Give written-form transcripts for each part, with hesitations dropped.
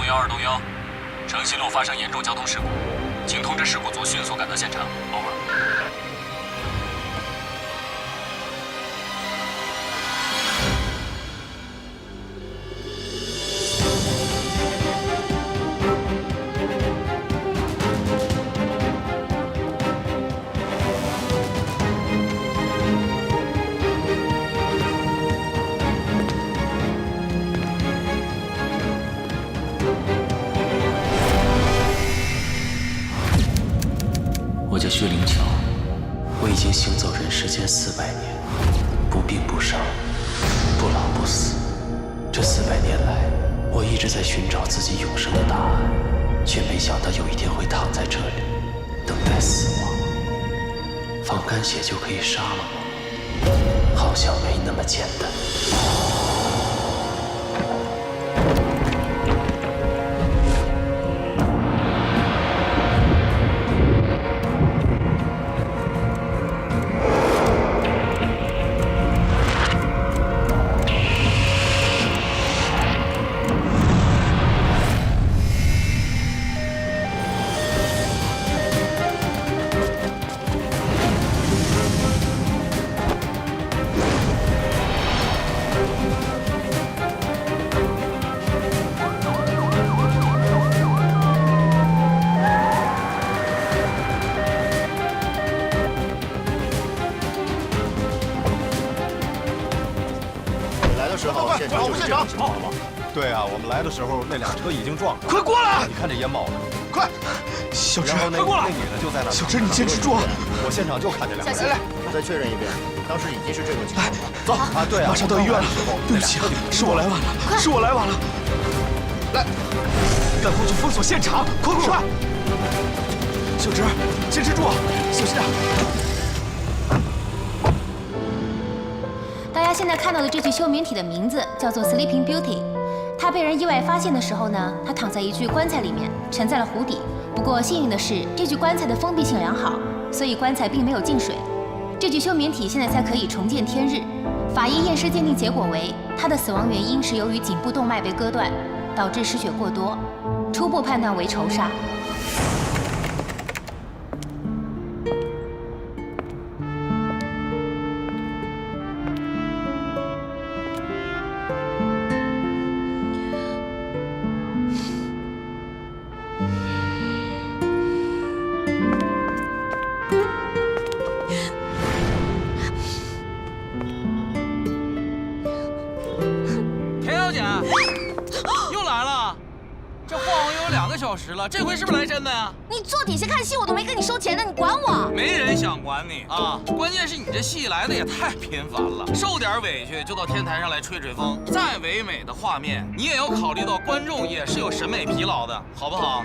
201，城西路发生严重交通事故，请通知事故组迅速赶到现场。over。我叫薛灵巧，我已经行走人世间400年，不病不伤，不老不死。这400年来，我一直在寻找自己永生的答案，却没想到有一天会躺在这里，等待死亡。放干血就可以杀了我，好像没那么简单。对啊，我们来的时候那俩车已经撞了。快过来！你看这烟冒的，快！小芝，然后快过来！那女的就在那。小芝，你坚持住啊！我现场就看见两个人。来，我再确认一遍，当时已经是这种情况了。走啊！对啊，马上到医院了。对不起啊，是我来晚了，是我来晚了。来，赶快去封锁现场！快！小芝，坚持住，小心点。大家现在看到的这具休眠体的名字叫做 Sleeping Beauty。它被人意外发现的时候呢，它躺在一具棺材里面，沉在了湖底。不过幸运的是，这具棺材的封闭性良好，所以棺材并没有进水。这具休眠体现在才可以重见天日。法医验尸鉴定结果为，它的死亡原因是由于颈部动脉被割断，导致失血过多，初步判断为仇杀。小时了，这回是不是来真的呀？你坐底下看戏，我都没跟你收钱呢，你管我？没人想管你啊！关键是你这戏来的也太频繁了，受点委屈就到天台上来吹吹风。再唯美的画面，你也要考虑到观众也是有审美疲劳的，好不好？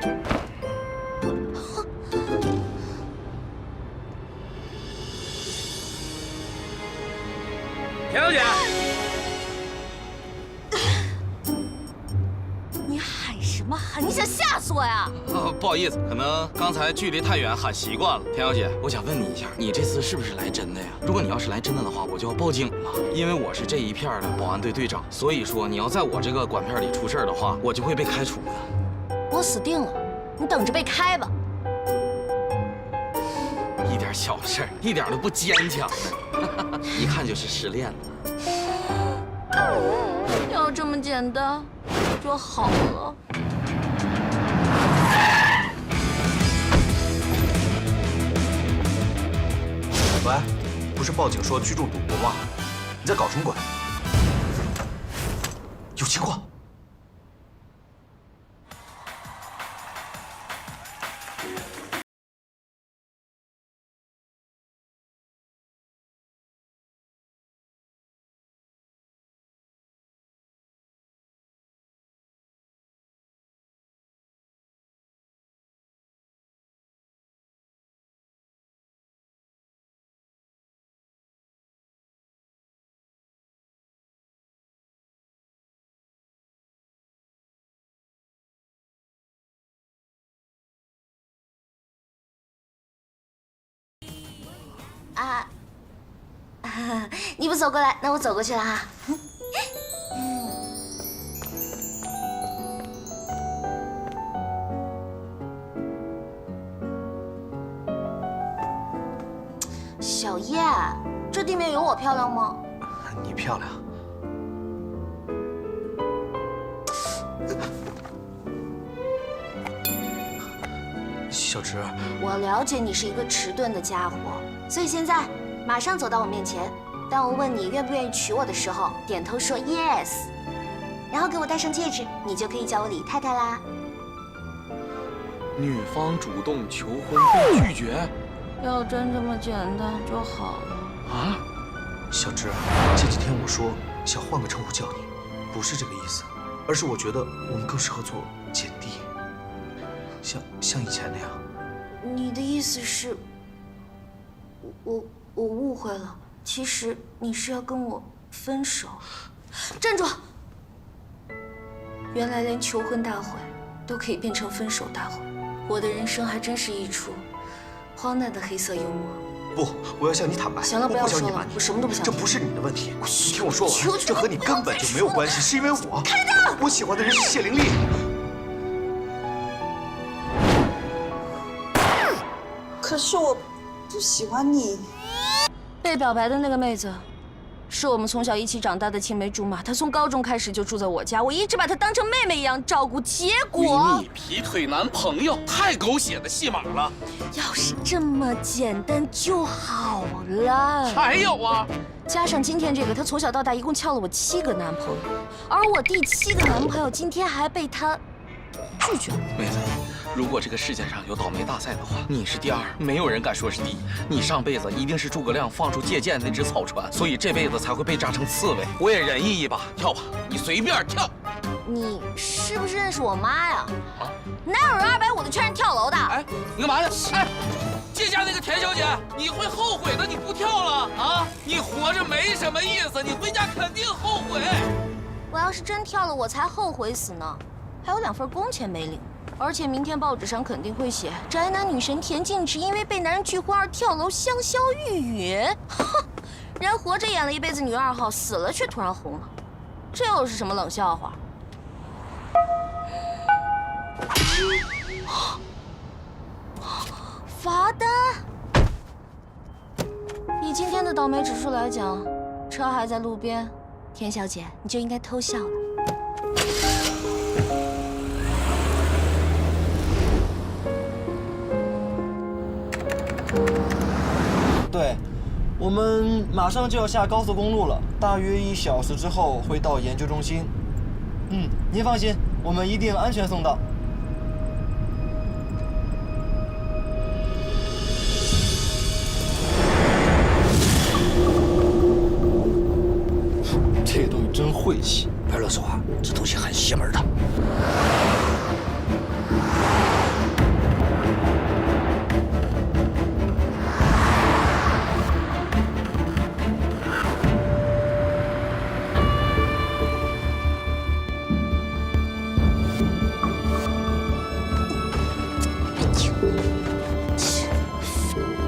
田小姐。什么喊？你想吓死我呀？不好意思，可能刚才距离太远喊习惯了。田小姐，我想问你一下，你这次是不是来真的呀？如果你要是来真的的话，我就要报警了，因为我是这一片的保安队队长，所以说你要在我这个管片里出事的话，我就会被开除的。我死定了，你等着被开吧。一点小事，一点都不坚强呢，一看就是失恋了。要这么简单就好了。喂，不是报警说居住赌博吗？你在搞什么鬼？有情况。啊，你不走过来，那我走过去了哈。小叶，这地面有我漂亮吗？你漂亮。小直，我了解你是一个迟钝的家伙，所以现在马上走到我面前。当我问你愿不愿意娶我的时候，点头说 yes， 然后给我戴上戒指，你就可以叫我李太太啦。女方主动求婚被拒绝，要真这么简单就好了。啊？小直，前几天我说想换个称呼叫你，不是这个意思，而是我觉得我们更适合做姐弟，像以前那样。你的意思是，我误会了。其实你是要跟我分手。站住！原来连求婚大会都可以变成分手大会，我的人生还真是一出荒诞的黑色幽默。不，我要向你坦白。行了，不要说了，我什么都不想。这不是你的问题，你听我说完。求这和你根本就没有关系，是因为我。开灯！我喜欢的人是谢灵丽。可是我不喜欢你。被表白的那个妹子，是我们从小一起长大的青梅竹马。她从高中开始就住在我家，我一直把她当成妹妹一样照顾。结果闺蜜劈腿男朋友，太狗血的戏码了。要是这么简单就好了。还有啊，加上今天这个，她从小到大一共撬了我7个男朋友，而我第7个男朋友今天还被她拒绝了。妹子，如果这个世界上有倒霉大赛的话，你是第2，没有人敢说是第1。你上辈子一定是诸葛亮放出借箭那只草船，所以这辈子才会被扎成刺猬。我也仁义一把，跳吧，你随便跳。你是不是认识我妈呀？啊，哪有人250的劝人跳楼的？哎，你干嘛呢？哎，借家那个田小姐，你会后悔的，你不跳了啊！你活着没什么意思，你回家肯定后悔。我要是真跳了，我才后悔死呢，还有2份工钱没领。而且明天报纸上肯定会写宅男女神田径直因为被男人拒婚而跳楼香消玉殒。哼，人活着演了一辈子女2号，死了却突然红了，这又是什么冷笑话？罚单。以今天的倒霉指数来讲，车还在路边，田小姐你就应该偷笑了。对，我们马上就要下高速公路了，大约1小时之后会到研究中心。您放心，我们一定安全送到。这东西真晦气，别乱说话，这东西很邪门的。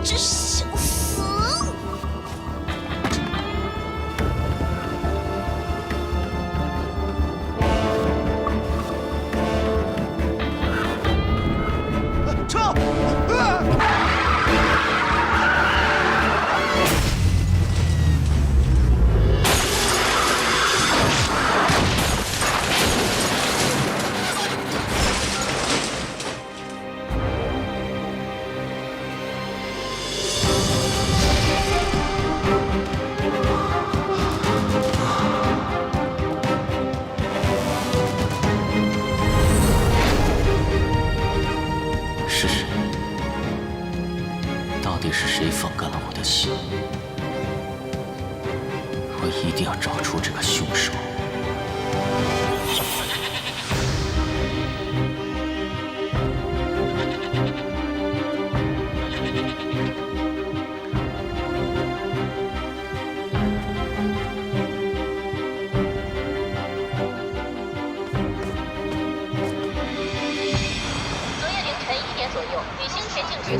真想死！撤！是谁？到底是谁风干了我的心？我一定要找出这个凶手。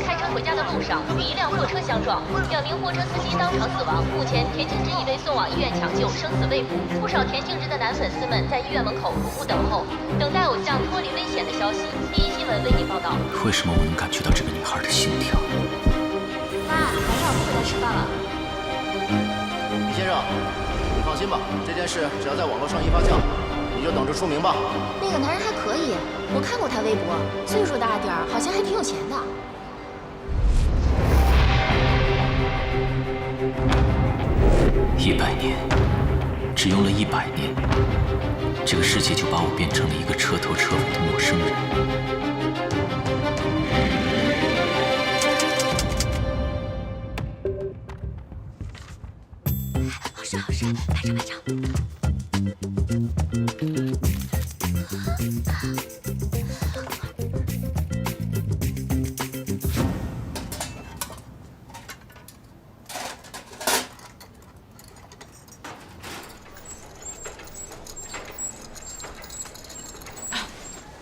开车回家的路上与一辆货车相撞，2名货车司机当场死亡。目前，田径之已被送往医院抢救，生死未卜。不少田径之的男粉丝们在医院门口苦苦等候，等待偶像脱离危险的消息。第一新闻为您报道。为什么我能感觉到这个女孩的心跳？妈，晚上我们回来吃饭了。李先生，你放心吧，这件事只要在网络上一发酵，你就等着出名吧。那个男人还可以，我看过他微博，岁数大点儿，好像还挺有钱的。100年，只用了100年，这个世界就把我变成了一个彻头彻尾的陌生人。好帅好帅，拍照拍照。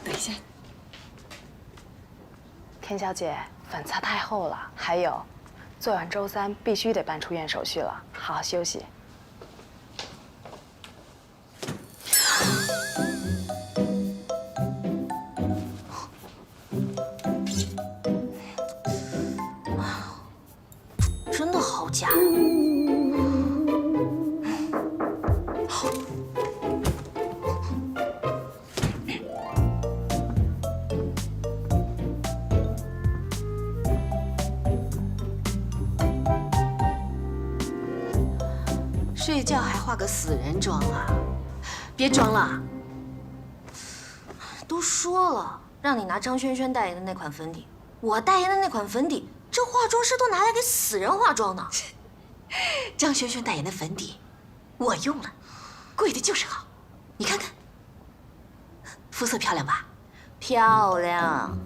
等一下，田小姐，粉擦太厚了。还有，做完周3必须得办出院手续了，好好休息。真的好假。睡觉还化个死人妆啊？别装了！都说了，让你拿张轩轩代言的那款粉底，我代言的那款粉底，这化妆师都拿来给死人化妆呢。张轩轩代言的粉底，我用了，贵的就是好。你看看，肤色漂亮吧？漂亮。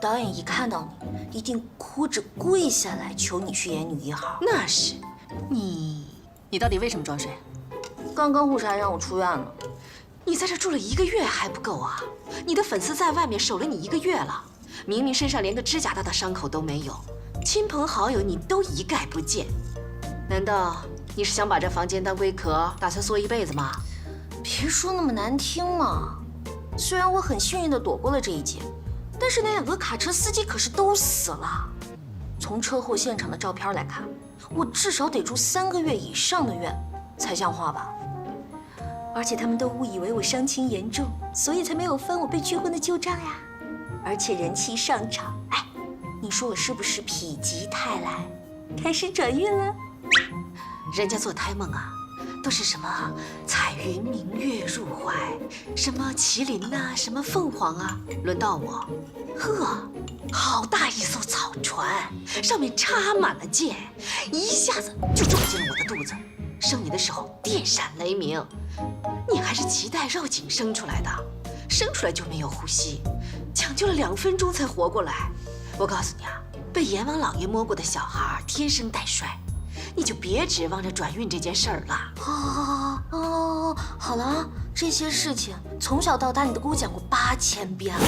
导演一看到你，一定哭着跪下来求你去演女1号。那是，你到底为什么装睡？刚刚护士还让我出院呢。你在这住了1个月还不够啊？你的粉丝在外面守了你1个月了，明明身上连个指甲大的伤口都没有，亲朋好友你都一概不见。难道你是想把这房间当龟壳，打算缩一辈子吗？别说那么难听嘛。虽然我很幸运地躲过了这一劫，但是那2个卡车司机可是都死了。从车祸现场的照片来看，我至少得住3个月以上的院才像话吧。而且他们都误以为我伤情严重，所以才没有翻我被拒婚的旧账呀。而且人气上涨，哎，你说我是不是否极泰来，开始转运了？人家做胎梦啊，都是什么彩云明月入怀，什么麒麟呐、什么凤凰啊，轮到我，呵，好大一艘草船，上面插满了箭，一下子就撞进了我的肚子。生你的时候电闪雷鸣，你还是脐带绕颈生出来的，生出来就没有呼吸，抢救了2分钟才活过来。我告诉你啊，被阎王老爷摸过的小孩天生带衰，你就别指望着转运这件事儿了。好了，这些事情从小到大你都给我讲过8000遍了。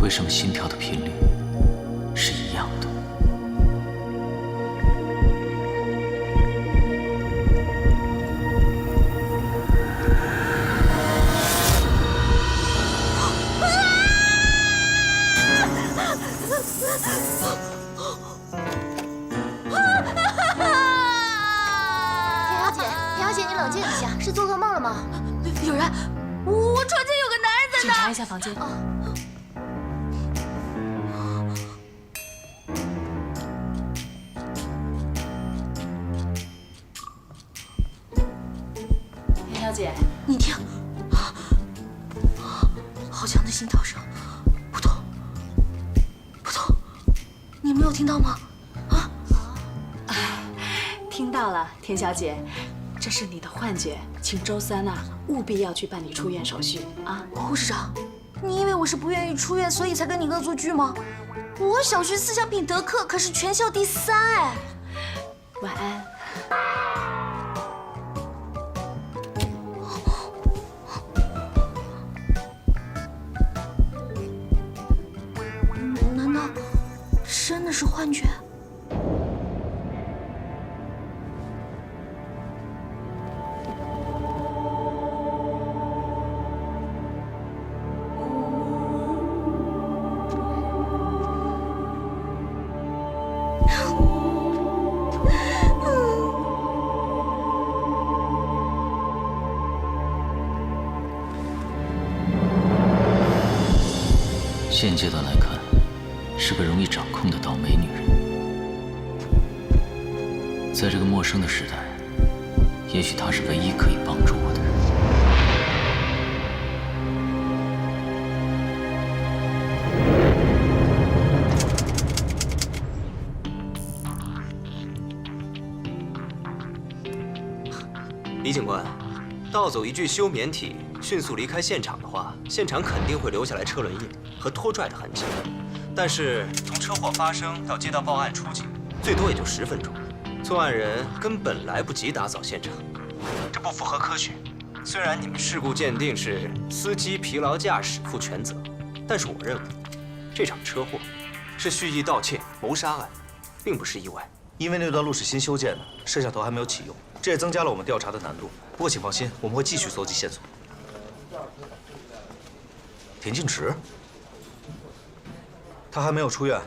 为什么心跳的频率是一样的？田小姐，你冷静一下，是做噩梦了吗？有人，我床前有个男人在那。检查一下房间。田小姐，你听，好强的心跳声，扑通，扑通，你没有听到吗？听到了，田小姐，这是你的幻觉，请周3啊务必要去办理出院手续啊。护士长，你以为我是不愿意出院，所以才跟你恶作剧吗？我小学思想品德课可是全校第3哎。晚安。难道真的是幻觉？现阶段来看，是个容易掌控的倒霉女人。在这个陌生的时代，也许她是唯一可以帮助我的人。李警官，盗走一具休眠体，迅速离开现场的话，现场肯定会留下来车轮印和拖拽的痕迹。但是从车祸发生到接到报案出警，最多也就10分钟。作案人根本来不及打扫现场，这不符合科学。虽然你们事故鉴定是司机疲劳驾驶负全责，但是我认为这场车祸是蓄意盗窃谋杀案，并不是意外。因为那段路是新修建的，摄像头还没有启用，这也增加了我们调查的难度。不过请放心，我们会继续搜集线索。田径池，他还没有出院。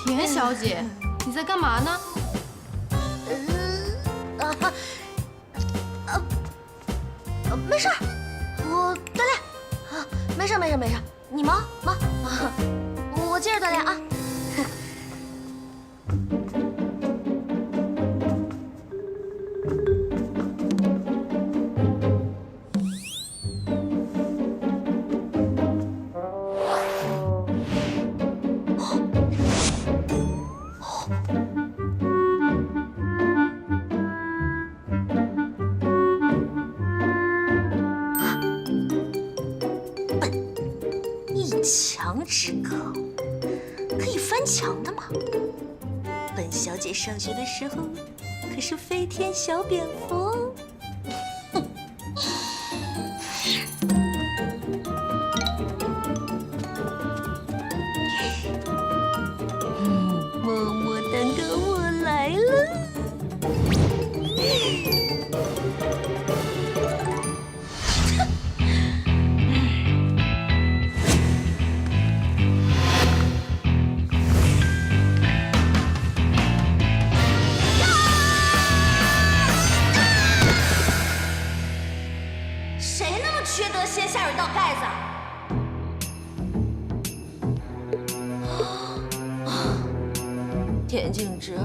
田小姐，你在干嘛呢？没事儿，我锻炼。啊，没事没事没事，你忙忙啊，我接着锻炼啊。墙之歌，可以翻墙的吗？本小姐上学的时候可是飞天小蝙蝠。么么哒的我来了。缺德，先下水道盖子。田径之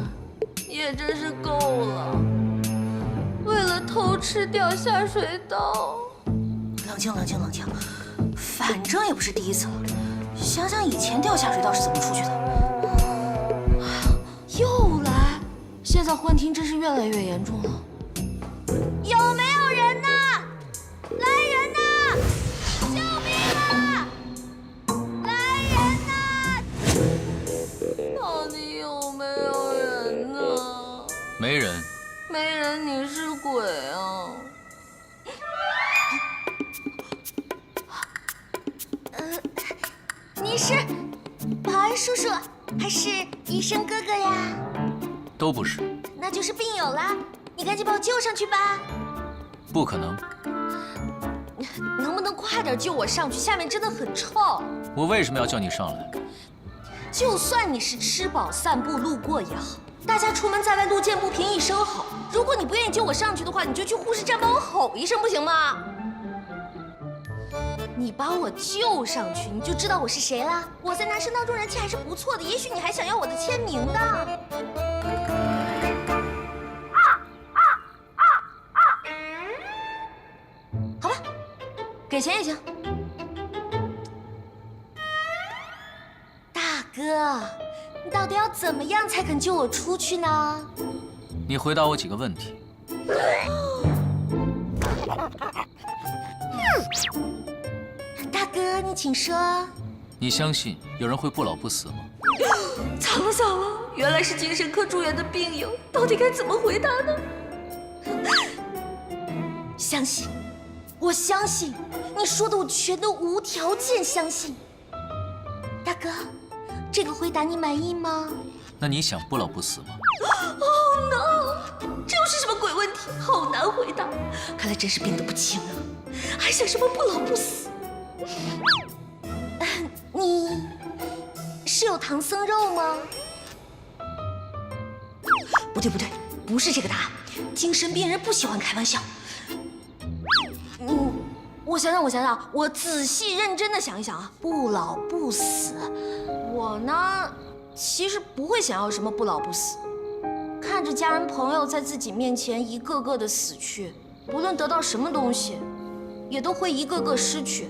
也真是够了，为了偷吃掉下水道。冷静冷静冷静，反正也不是第一次了。想想以前掉下水道是怎么出去的。又来，现在幻听真是越来越严重了。有没有人呢？来人呐！救命啊！来人呐！到底有没有人呢？没人。没人，你是鬼啊！你是保安叔叔还是医生哥哥呀？都不是。那就是病友啦！你赶紧把我救上去吧！不可能。能不能快点救我上去？下面真的很臭。我为什么要叫你上来？就算你是吃饱散步路过也好，大家出门在外，路见不平一声吼。如果你不愿意救我上去的话，你就去护士站帮我吼一声，不行吗？你把我救上去，你就知道我是谁啦。我在男生当中人气还是不错的，也许你还想要我的签名的。好吧，给钱也行。大哥，你到底要怎么样才肯救我出去呢？你回答我几个问题。大哥，你请说。你相信有人会不老不死吗？糟了糟了，原来是精神科住院的病友，到底该怎么回答呢？相信，我相信，你说的我全都无条件相信。大哥，这个回答你满意吗？那你想不老不死吗？ Oh no！ 这又是什么鬼问题？好难回答。看来真是病得不轻啊，还想什么不老不死？你是有唐僧肉吗？不对不对，不是这个答案。精神病人不喜欢开玩笑。我想想，我仔细认真的想一想啊，不老不死，我呢，其实不会想要什么不老不死。看着家人朋友在自己面前一个个的死去，不论得到什么东西，也都会一个个失去，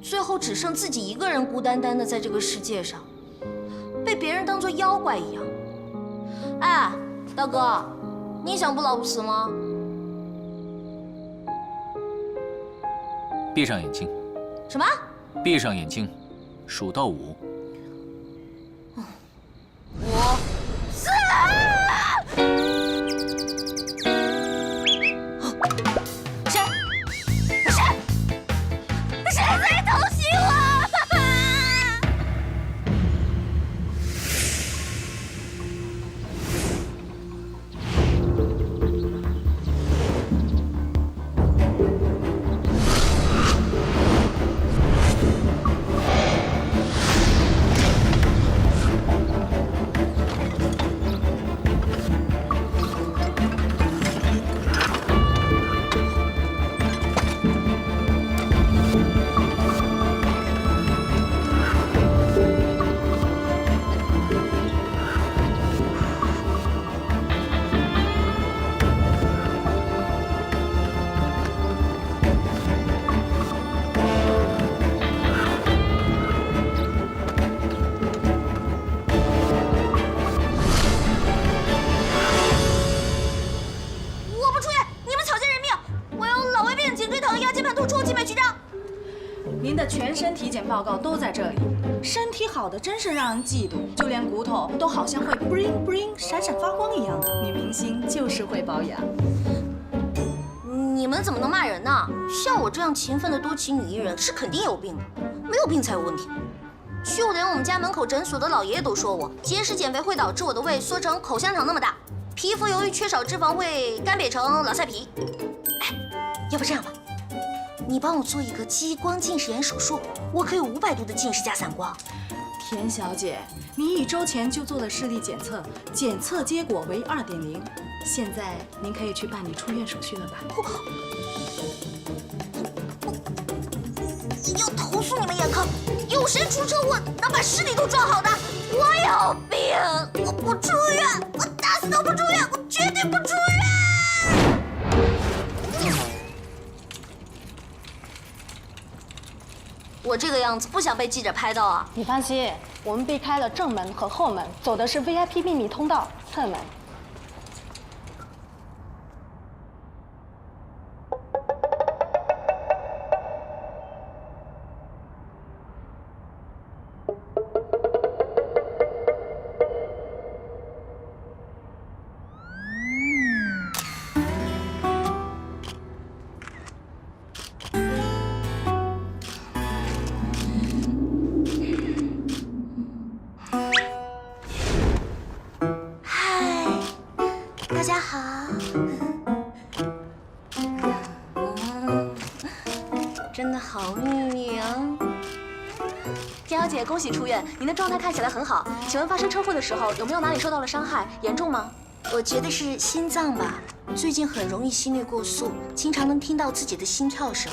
最后只剩自己一个人孤单单的在这个世界上，被别人当作妖怪一样。哎，大哥，你想不老不死吗？闭上眼睛。什么？闭上眼睛，数到5。5、4。谁在偷袭我？您的全身体检报告都在这里，身体好的真是让人嫉妒，就连骨头都好像会 bling bling 闪闪发光一样的。女明星就是会保养。你们怎么能骂人呢？像我这样勤奋的多奇女艺人是肯定有病的，没有病才有问题。就连我们家门口诊所的老爷爷都说我节食减肥会导致我的胃缩成口香糖那么大，皮肤由于缺少脂肪会干瘪成老菜皮。哎，要不这样吧，你帮我做一个激光近视眼手术，我可以500度的近视加散光。田小姐，您1周前就做了视力检测，检测结果为2.0，现在您可以去办理出院手续了吧？要投诉你们眼科，有谁出车祸能把视力都撞好的？我有病，我不出院，我打死都不出院，我绝对不出院。我这个样子不想被记者拍到啊！你放心，我们避开了正门和后门，走的是 VIP 秘密通道侧门。嗨，好秘密啊！田小姐，恭喜出院，您的状态看起来很好。请问发生车祸的时候有没有哪里受到了伤害？严重吗？我觉得是心脏吧，最近很容易心率过速，经常能听到自己的心跳声。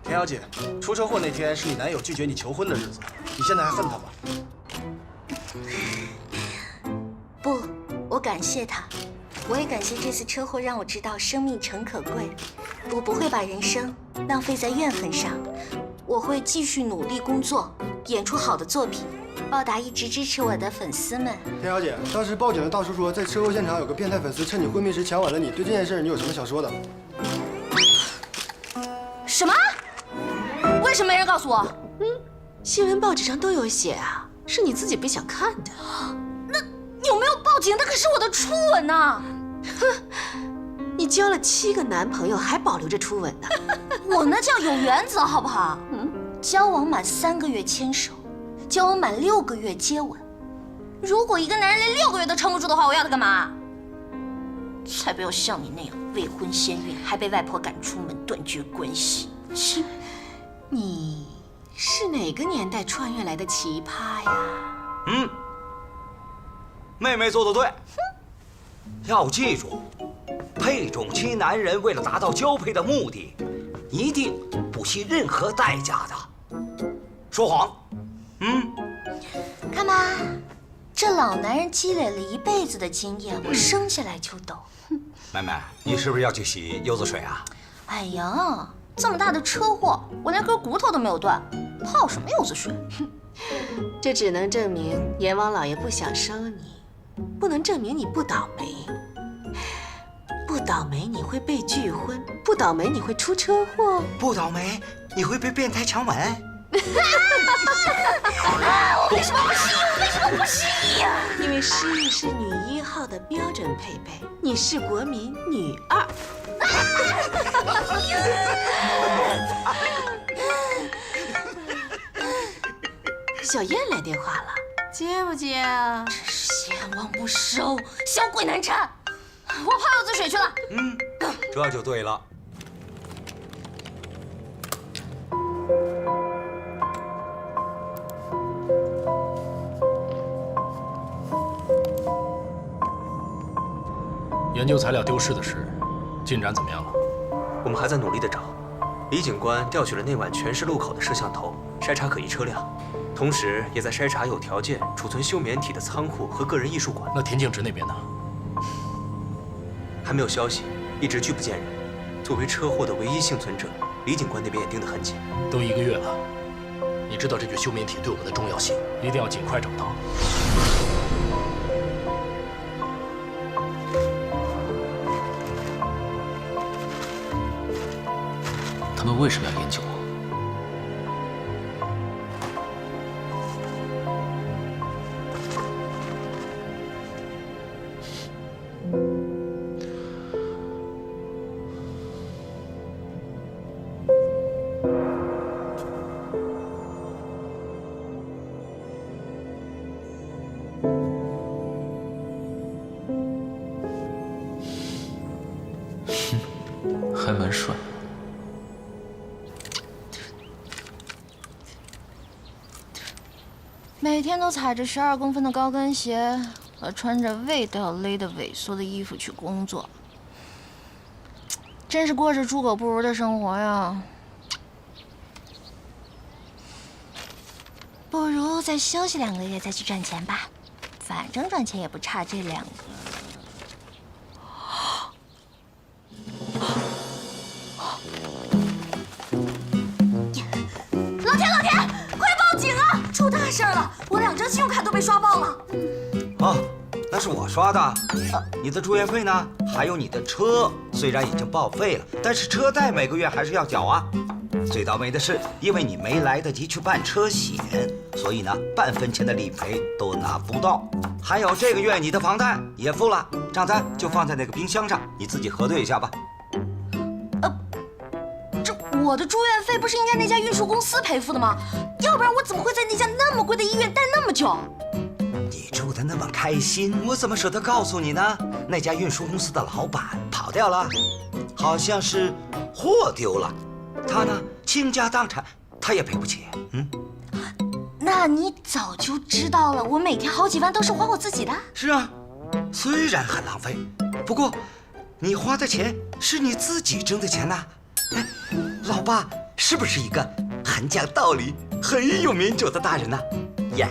田小姐，出车祸那天是你男友拒绝你求婚的日子，你现在还恨他吗？不，我感谢他，我也感谢这次车祸让我知道生命诚可贵。我不会把人生浪费在怨恨上，我会继续努力工作，演出好的作品，报答一直支持我的粉丝们。田小姐，当时报警的大叔说，在车祸现场有个变态粉丝趁你昏迷时强吻了你，对这件事你有什么想说的？什么？为什么没人告诉我？新闻报纸上都有写啊，是你自己不想看的。那有没有报警？那可是我的初吻呐！哼，你交了7个男朋友，还保留着初吻呢。我那叫有原则，好不好？交往满3个月牵手，交往满6个月接吻。如果一个男人连6个月都撑不住的话，我要他干嘛？才不要像你那样未婚先孕，还被外婆赶出门，断绝关系。切！你是哪个年代穿越来的奇葩呀？妹妹做得对。要记住，配种期男人为了达到交配的目的，一定不惜任何代价的。说谎。看吧，这老男人积累了一辈子的经验，我生下来就懂。妹妹，你是不是要去洗柚子水啊？哎呀，这么大的车祸，我连根骨头都没有断，泡什么柚子水？这只能证明阎王老爷不想收你，不能证明你不倒霉。不倒霉你会被拒婚，不倒霉你会出车祸，不倒霉你会被变态强吻。我为什么不失忆？我为什么不失忆呀？因为失忆是女1号的标准配备，你是国民女2。小燕来电话了，接不接啊？真是贤王不收，小鬼难缠。我泡柚子水去了。这就对了。研究材料丢失的事，进展怎么样了？我们还在努力地找。李警官调取了那晚全市路口的摄像头，筛查可疑车辆，同时也在筛查有条件储存休眠体的仓库和个人艺术馆。那田径直那边呢？还没有消息，一直拒不见人。作为车祸的唯一幸存者，李警官那边也盯得很紧。都1个月了，你知道这具休眠体对我们的重要性，一定要尽快找到。他们为什么要研究我？还蛮帅。每天都踩着12公分的高跟鞋和穿着胃都要勒得萎缩的衣服去工作，真是过着猪狗不如的生活呀。不如再休息2个月再去赚钱吧，反正赚钱也不差这2个。老田，快报警啊！出大事了，我2张信用卡都被刷爆了。啊，那是我刷的。你的住院费呢？还有你的车，虽然已经报废了，但是车贷每个月还是要缴啊。最倒霉的是，因为你没来得及去办车险，所以呢，半分钱的理赔都拿不到。还有这个月你的房贷也付了，账单就放在那个冰箱上，你自己核对一下吧。我的住院费不是应该那家运输公司赔付的吗？要不然我怎么会在那家那么贵的医院待那么久？你住得那么开心，我怎么舍得告诉你呢？那家运输公司的老板跑掉了，好像是货丢了，他呢倾家荡产他也赔不起。那你早就知道了，我每天好几万都是花我自己的。是啊，虽然很浪费，不过你花的钱是你自己挣的钱呐。哎，老爸是不是一个很讲道理、很有民主的大人呐？呀，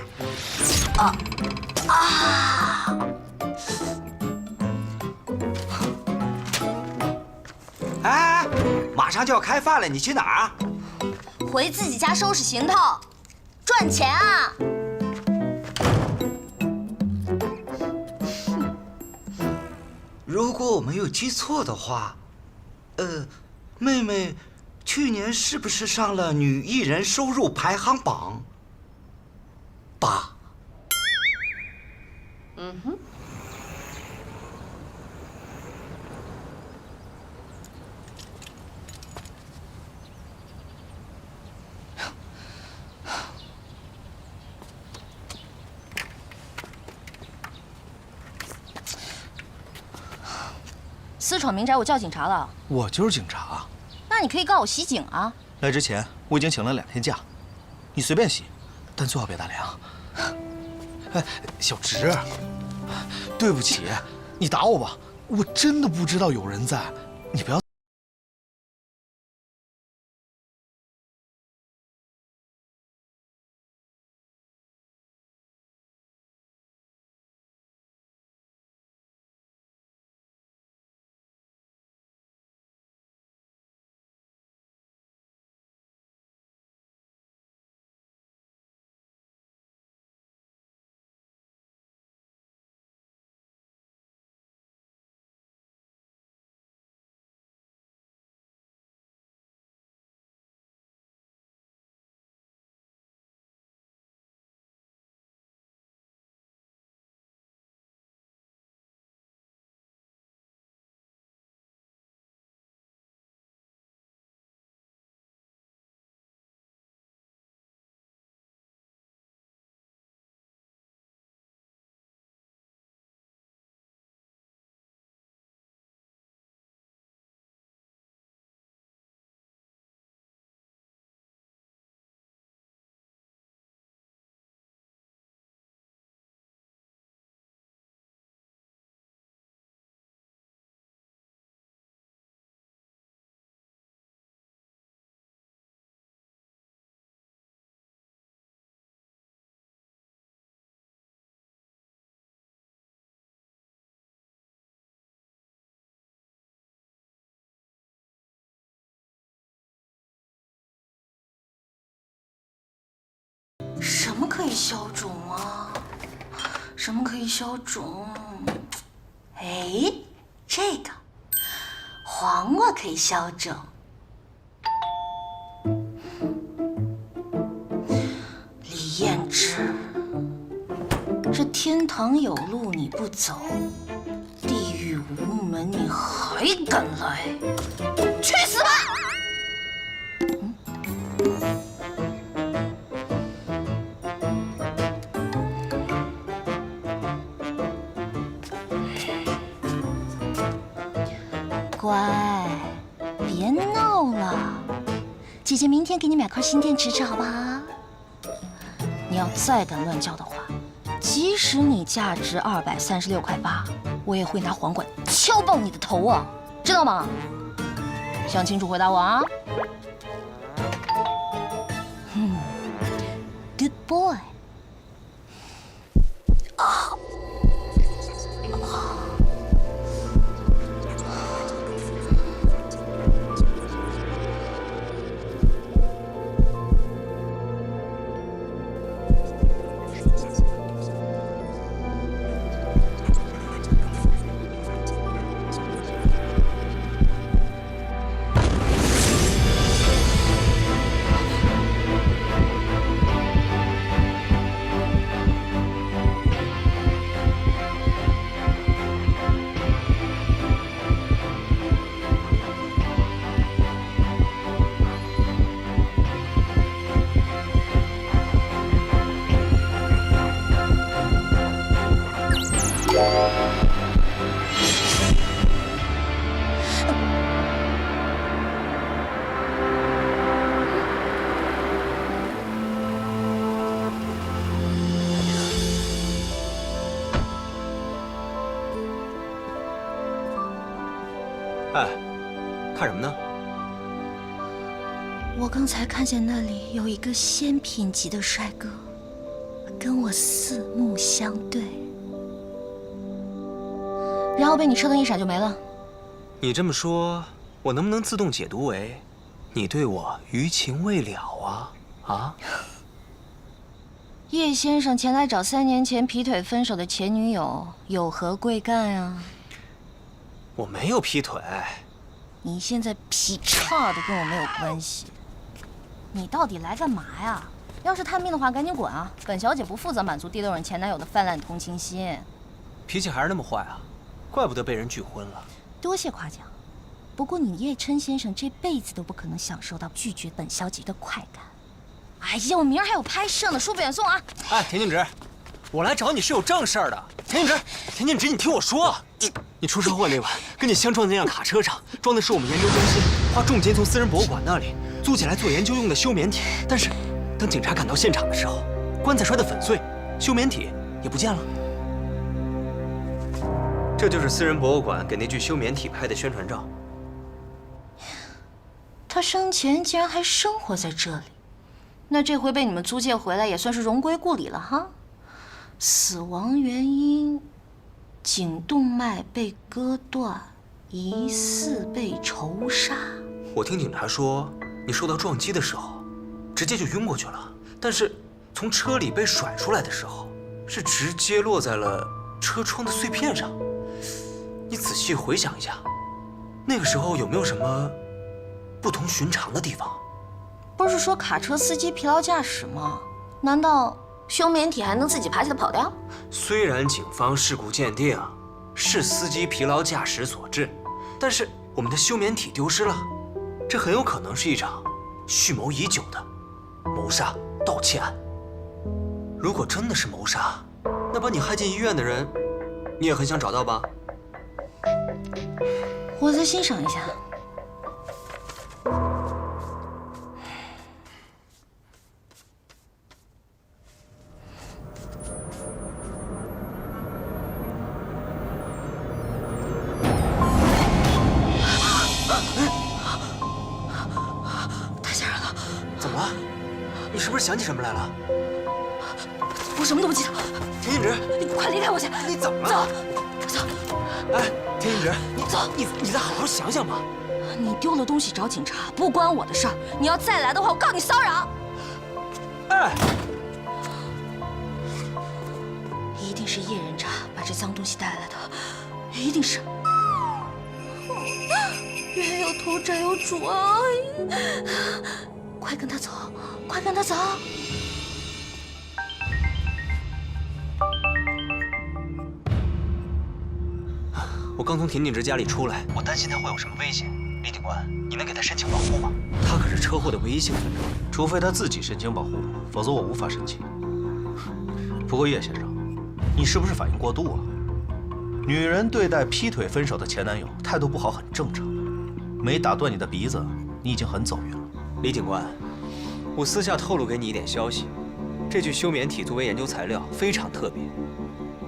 哎，马上就要开饭了，你去哪儿啊？回自己家收拾行头，赚钱啊！如果我没有记错的话，妹妹去年是不是上了女艺人收入排行榜8？私闯民宅，我叫警察了。我就是警察。那你可以告我袭警啊！来之前我已经请了2天假，你随便袭，但最好别打脸啊！哎，小直，对不起，你打我吧，我真的不知道有人在，你不要。什么可以消肿啊？什么可以消肿？哎，这个黄瓜可以消肿。李彦之，这天堂有路你不走，地狱无门你还敢来？去死吧！乖，别闹了，姐姐明天给你买块新电池吃，好不好？你要再敢乱叫的话，即使你价值236.8块，我也会拿黄瓜敲爆你的头啊，知道吗？想清楚回答我啊！Good boy。啊！哎，看什么呢？我刚才看见那里有一个仙品级的帅哥，跟我四目相对，然后被你车灯一闪就没了。你这么说，我能不能自动解读为，你对我余情未了啊？啊？叶先生前来找3年前劈腿分手的前女友，有何贵干啊？我没有劈腿。你现在劈叉的跟我没有关系。你到底来干嘛呀？要是探病的话，赶紧滚啊！本小姐不负责满足第6任前男友的泛滥同情心。脾气还是那么坏啊，怪不得被人拒婚了。多谢夸奖，不过你叶琛先生这辈子都不可能享受到拒绝本小姐的快感。哎呀，我明儿还有拍摄呢，书不远送啊！哎，田静植，我来找你是有正事儿的。田静植，田静植，你听我说，你出车祸那晚跟你相撞的那辆卡车上装的是我们研究中心花重金从私人博物馆那里租起来做研究用的休眠体，但是当警察赶到现场的时候，棺材摔得粉碎，休眠体也不见了。这就是私人博物馆给那具休眠体拍的宣传照。他生前竟然还生活在这里，那这回被你们租借回来也算是荣归故里了哈。死亡原因：颈动脉被割断，疑似被仇杀。我听警察说，你受到撞击的时候，直接就晕过去了，但是从车里被甩出来的时候，是直接落在了车窗的碎片上。你仔细回想一下，那个时候有没有什么不同寻常的地方？不是说卡车司机疲劳驾驶吗？难道休眠体还能自己爬起来跑掉？虽然警方事故鉴定是司机疲劳驾驶所致，但是我们的休眠体丢失了，这很有可能是一场蓄谋已久的谋杀盗窃案。如果真的是谋杀，那把你害进医院的人，你也很想找到吧？我再欣赏一下。太吓人了！怎么了？你是不是想起什么来了？我什么都不记得。田静植，你快离开我去！你怎么了？走！哎，田静植，你走，你再好好想想吧。你丢了东西找警察，不关我的事儿。你要再来的话，我告你骚扰。哎，一定是叶人渣把这脏东西带来的，一定是。冤有头债有主啊！快跟他走，快跟他走！我刚从田静植家里出来，我担心他会有什么危险。李警官，你能给他申请保护吗？他可是车祸的唯一幸存者，除非他自己申请保护，否则我无法申请。不过叶先生，你是不是反应过度啊？女人对待劈腿分手的前男友态度不好很正常，没打断你的鼻子，你已经很走运了。李警官，我私下透露给你一点消息，这具休眠体作为研究材料非常特别。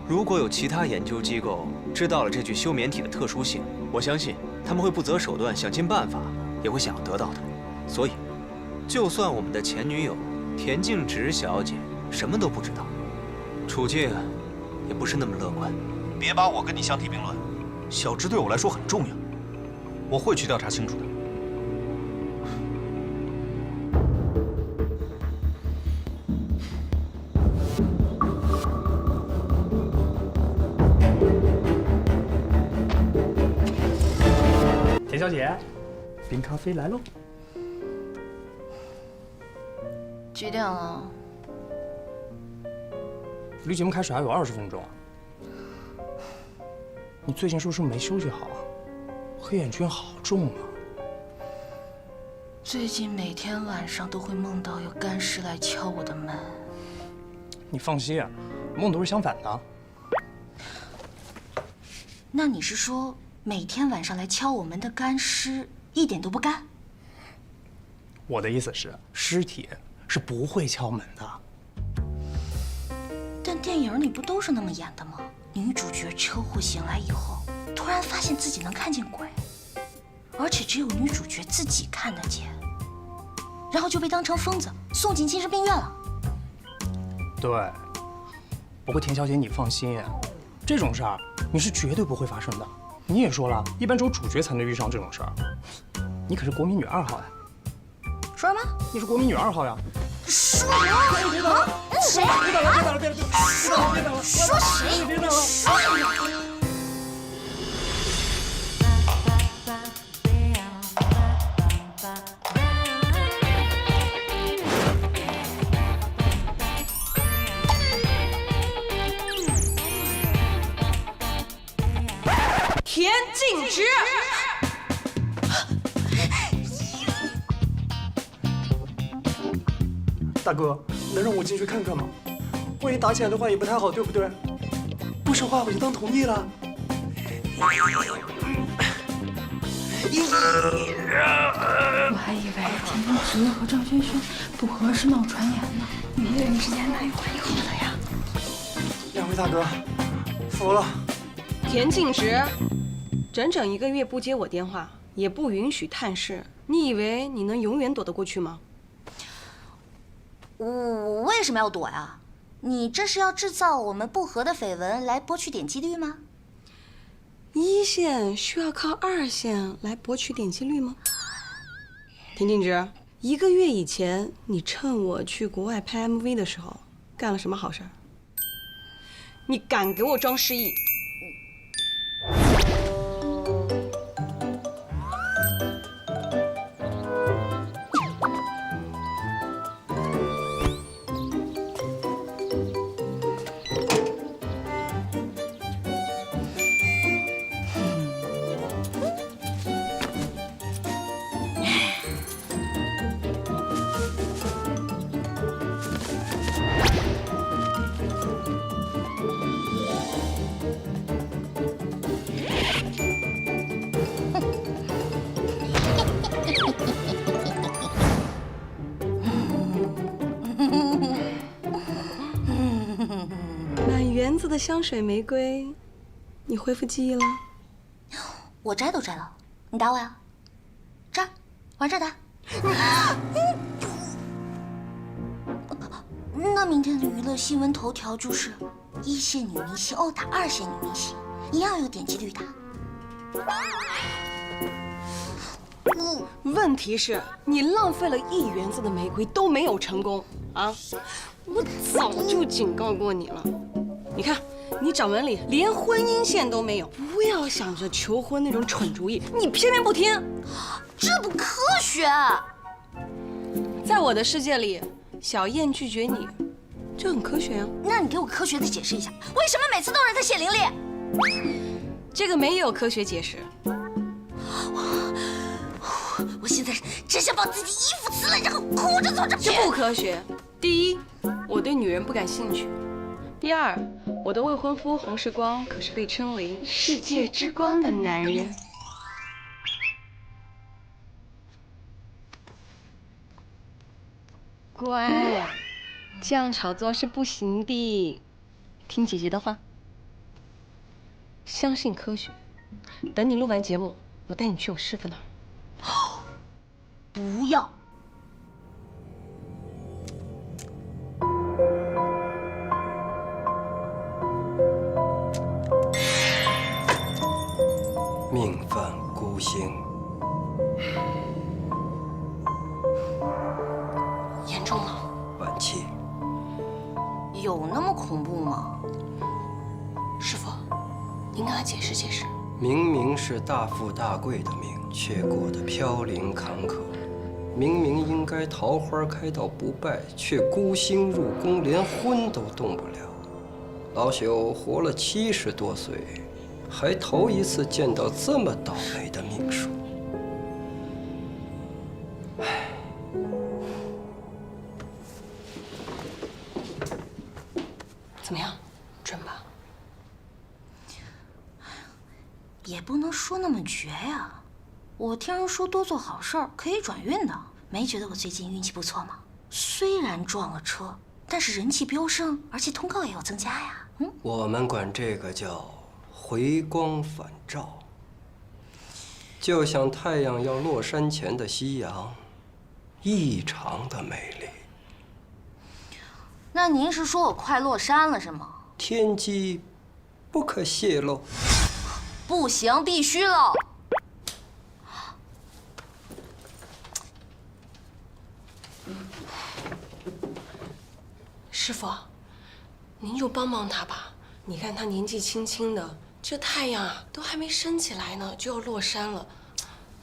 如果有其他研究机构知道了这具休眠体的特殊性，我相信他们会不择手段，想尽办法，也会想要得到它。所以，就算我们的前女友田静植小姐什么都不知道，处境也不是那么乐观。别把我跟你相提并论，小植对我来说很重要，我会去调查清楚的。田小姐，冰咖啡来喽。几点了？离节目开始还有20分钟。你最近是不是没休息好啊？黑眼圈好重啊！最近每天晚上都会梦到有干尸来敲我的门。你放心啊，梦都是相反的。那你是说，每天晚上来敲我门的干尸一点都不干？我的意思是，尸体是不会敲门的。但电影里不都是那么演的吗？女主角车祸醒来以后，突然发现自己能看见鬼，而且只有女主角自己看得见，然后就被当成疯子送进精神病院了。对，不过田小姐你放心，这种事儿你是绝对不会发生的。你也说了，一般只有主角才能遇上这种事儿，你可是国民女2号呀。说什么？你是国民女2号呀。说我？谁？别打了，别打了，别打了！说谁？说你？田径直。大哥，能让我进去看看吗？万一打起来的话也不太好，对不对？不说话我就当同意了。我还以为田径直和张轩轩不合是闹传言呢，你们人之间哪有会合的呀？两位大哥，服了。田径直，整整1个月不接我电话，也不允许探视，你以为你能永远躲得过去吗？我为什么要躲呀？你这是要制造我们不和的绯闻来博取点击率吗？1线需要靠2线来博取点击率吗？田径直，1个月以前你趁我去国外拍 MV 的时候干了什么好事儿？你敢给我装失忆？园子的香水玫瑰，你恢复记忆了？我摘都摘了，你打我呀？这儿，往这儿打。那明天的娱乐新闻头条就是1线女明星殴打2线女明星，一样有点击率的。问题是，你浪费了1园子的玫瑰都没有成功啊！我早就警告过你了。你看，你掌纹里连婚姻线都没有，不要想着求婚那种蠢主意，你偏偏不听，这不科学。在我的世界里，小燕拒绝你，这很科学啊。那你给我科学的解释一下，为什么每次都有人在血淋淋？这个没有科学解释。我现在只想把自己衣服撕了，然后哭着走着去。这不科学。第一，我对女人不感兴趣。第二，我的未婚夫洪世光可是被称为世界之光的男人。乖，这样炒作是不行的，听姐姐的话，相信科学。等你录完节目，我带你去我师傅那儿。不要。命犯孤星，严重吗？晚期。有那么恐怖吗？师傅，您跟他解释解释。明明是大富大贵的命，却过得飘零坎坷；明明应该桃花开到不败，却孤星入宫，连婚都动不了。老朽活了70多岁，还头一次见到这么倒霉的命数。唉，怎么样，准吧？也不能说那么绝呀。我听人说多做好事儿可以转运的，没觉得我最近运气不错吗？虽然撞了车，但是人气飙升，而且通告也有增加呀。我们管这个叫回光返照。就像太阳要落山前的夕阳，异常的美丽。那您是说我快落山了是吗？天机不可泄露。不行，必须喽！师傅，您就帮帮他吧。你看他年纪轻轻的，这太阳啊都还没升起来呢，就要落山了，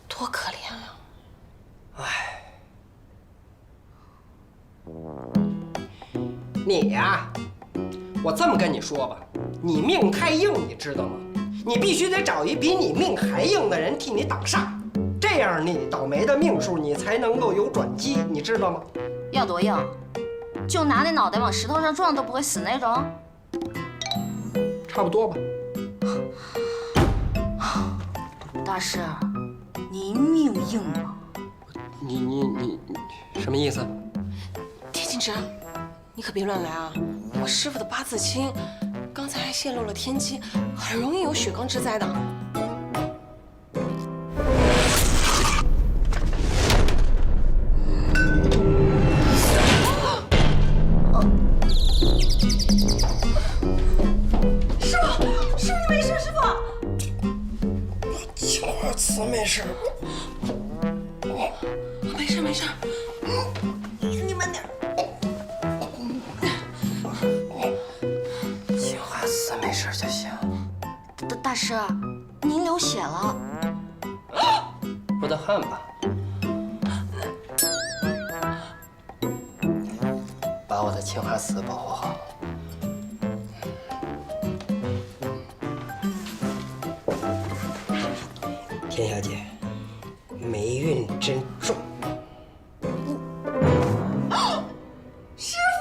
多可怜啊！唉，你呀，我这么跟你说吧，你命太硬，你知道吗？你必须得找一比你命还硬的人替你挡煞，这样你倒霉的命数你才能够有转机，你知道吗？要多硬？就拿那脑袋往石头上撞都不会死那种？差不多吧。大师，您命硬吗？你什么意思？田径之，你可别乱来啊！我师傅的八字轻，刚才还泄露了天机，很容易有血光之灾的。师傅，你没事，师傅。青花瓷没事。没事。你慢点。青花瓷没事就行。大师，您流血了。出的汗吧。把我的青花瓷保护好。田小姐，霉运真重。师傅！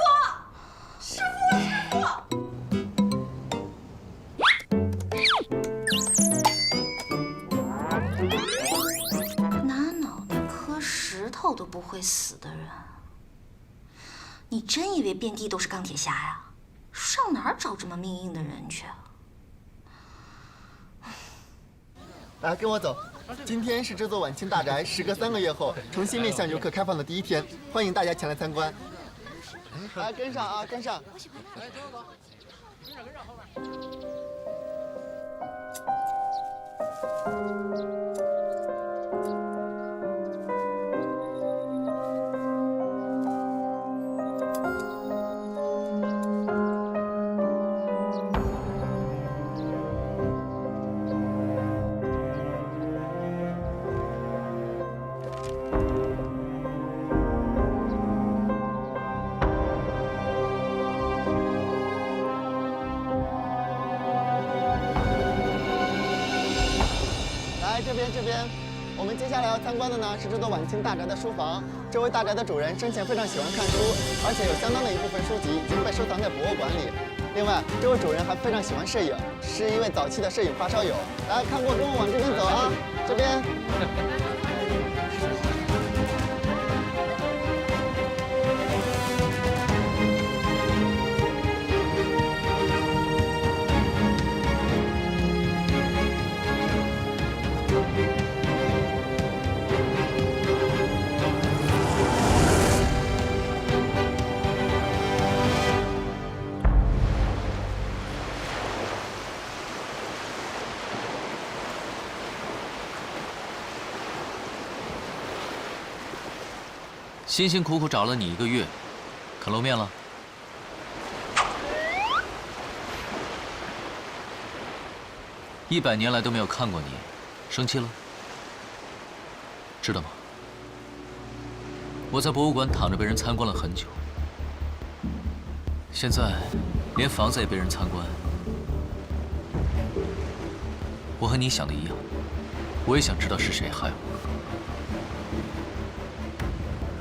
拿脑袋磕石头都不会死的人，你真以为遍地都是钢铁侠呀？上哪儿找这么命硬的人去啊？来，跟我走。今天是这座晚清大宅时隔3个月后重新面向游客开放的第1天，欢迎大家前来参观。来，跟上啊，跟上。来，跟我走。跟上，后面。这边，我们接下来要参观的呢是这座晚清大宅的书房。这位大宅的主人生前非常喜欢看书，而且有相当的一部分书籍已经被收藏在博物馆里。另外，这位主人还非常喜欢摄影，是一位早期的摄影发烧友。来，看过跟我往这边走啊，这边。辛辛苦苦找了你1个月，肯露面了？100年来都没有看过你，生气了？知道吗？我在博物馆躺着被人参观了很久，现在连房子也被人参观。我和你想的一样，我也想知道是谁害我。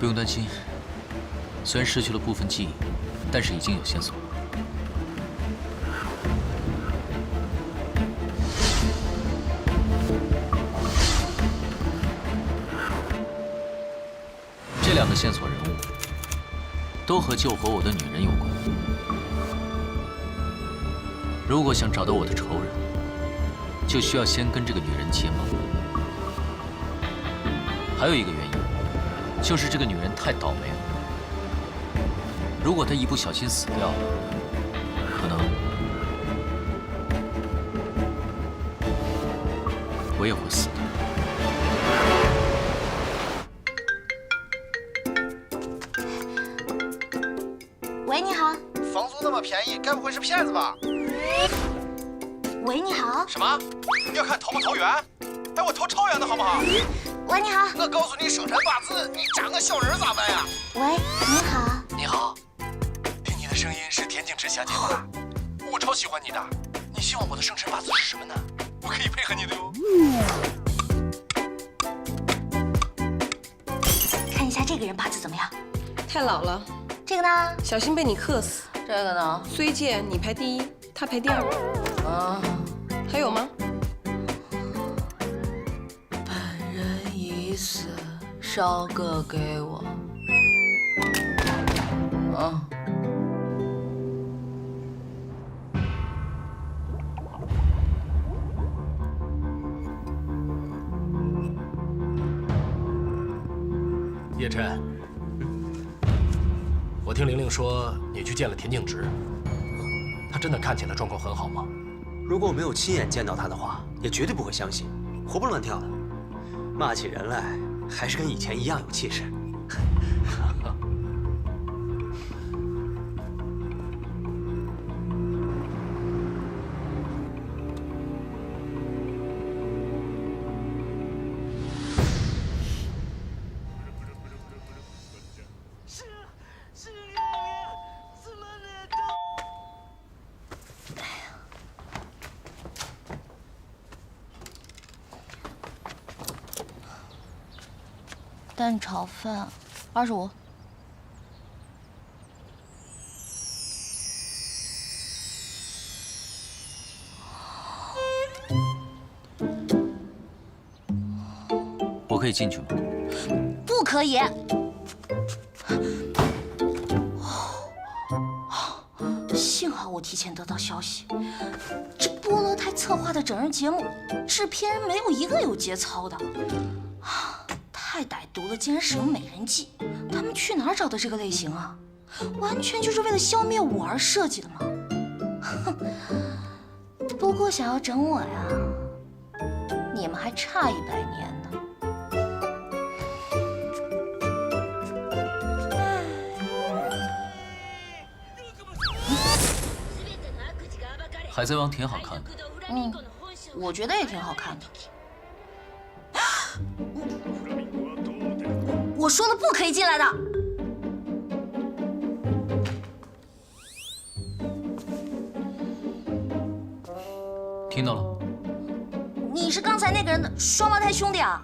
不用担心，虽然失去了部分记忆，但是已经有线索了。这2个线索人物都和救活我的女人有关。如果想找到我的仇人，就需要先跟这个女人结盟。还有一个原因，就是这个女人太倒霉了。如果她一不小心死掉了，可能我也会死的。喂，你好。房租那么便宜，该不会是骗子吧？喂，你好。什么？要看投不投缘？哎，我投超缘的好不好？喂，你好。我告诉你生辰八字，你长个小人咋办呀？喂，你好。你好，听你的声音是田径之小姐吧？我超喜欢你的。你希望我的生辰八字是什么呢？我可以配合你的哟。看一下这个人八字怎么样？太老了。这个呢？小心被你克死。这个呢？虽见你排第一，他排第二。啊，还有吗？本人已死，烧个给我。啊。叶琛，我听玲玲说你去见了田径直，他真的看起来状况很好吗？如果我没有亲眼见到他的话，也绝对不会相信，活蹦乱跳的，骂起人来还是跟以前一样有气势。蛋炒饭，25。我可以进去吗？不可以。幸好我提前得到消息，这菠萝台策划的整人节目，制片人没有一个有节操的。太歹毒了，竟然使用美人计！他们去哪儿找的这个类型啊？完全就是为了消灭我而设计的嘛！哼！不过想要整我呀，你们还差100年呢。海贼王挺好看的。嗯，我觉得也挺好看的。我说了不可以进来的。听到了？你是刚才那个人的双胞胎兄弟啊？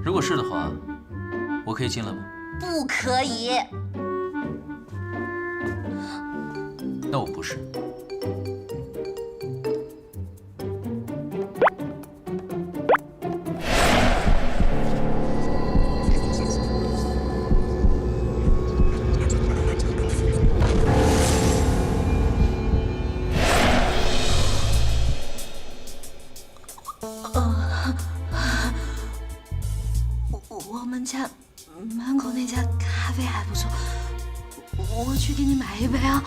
如果是的话，我可以进来吗？不可以。那我不是。我们家门口那家咖啡还不错，我去给你买一杯啊。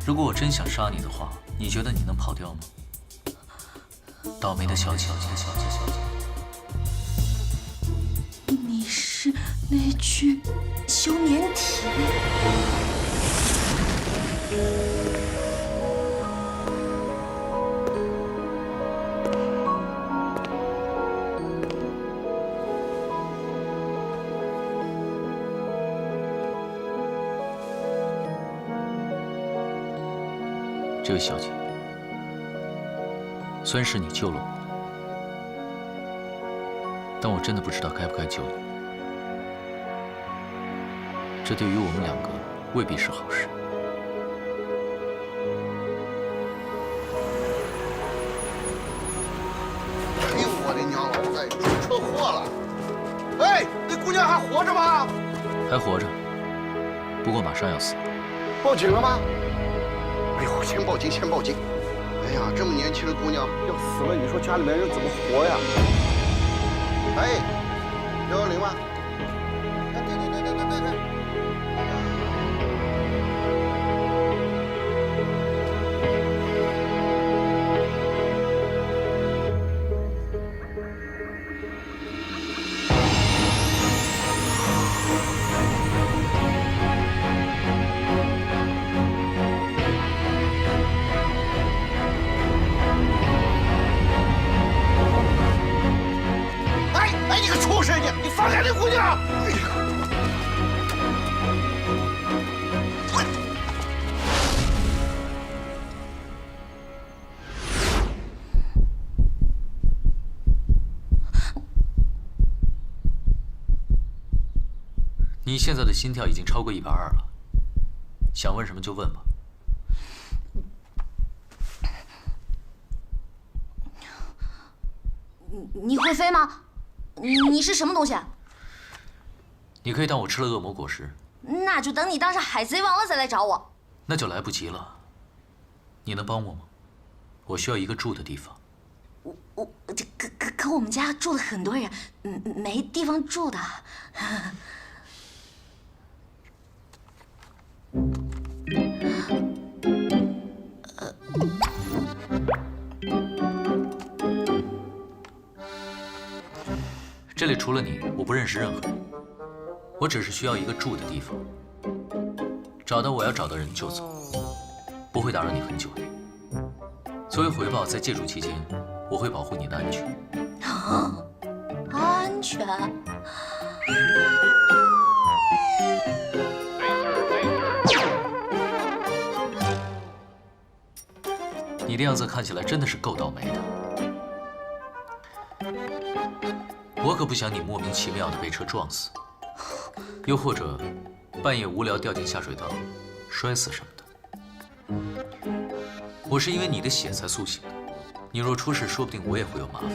如果我真想杀你的话，你觉得你能跑掉吗？倒霉的小姐。你是那具休眠体？这位小姐，虽然是你救了我，但我真的不知道该不该救你。这对于我们2个未必是好事。哎呦我的娘！老子出车祸了！哎，还活着吗？还活着，不过马上要死。报警了吗？哎呦，先报警，先报警！哎呀，这么年轻的姑娘要死了，你说家里面人怎么活呀？哎，110吗？对。哎，你个畜生！你放开那姑娘！你现在的心跳已经超过120了，想问什么就问吧。你会飞吗？你是什么东西啊？你可以当我吃了恶魔果实，那就等你当上海贼王了再来找我。那就来不及了。你能帮我吗？我需要一个住的地方。可我们家住了很多人，没地方住的。这里除了你，我不认识任何人。我只是需要一个住的地方。找到我要找的人就走，不会打扰你很久的。作为回报，在借住期间，我会保护你的安全。安全？你的样子看起来真的是够倒霉的。我可不想你莫名其妙的被车撞死，又或者半夜无聊掉进下水道，摔死什么的。我是因为你的血才苏醒的，你若出事，说不定我也会有麻烦。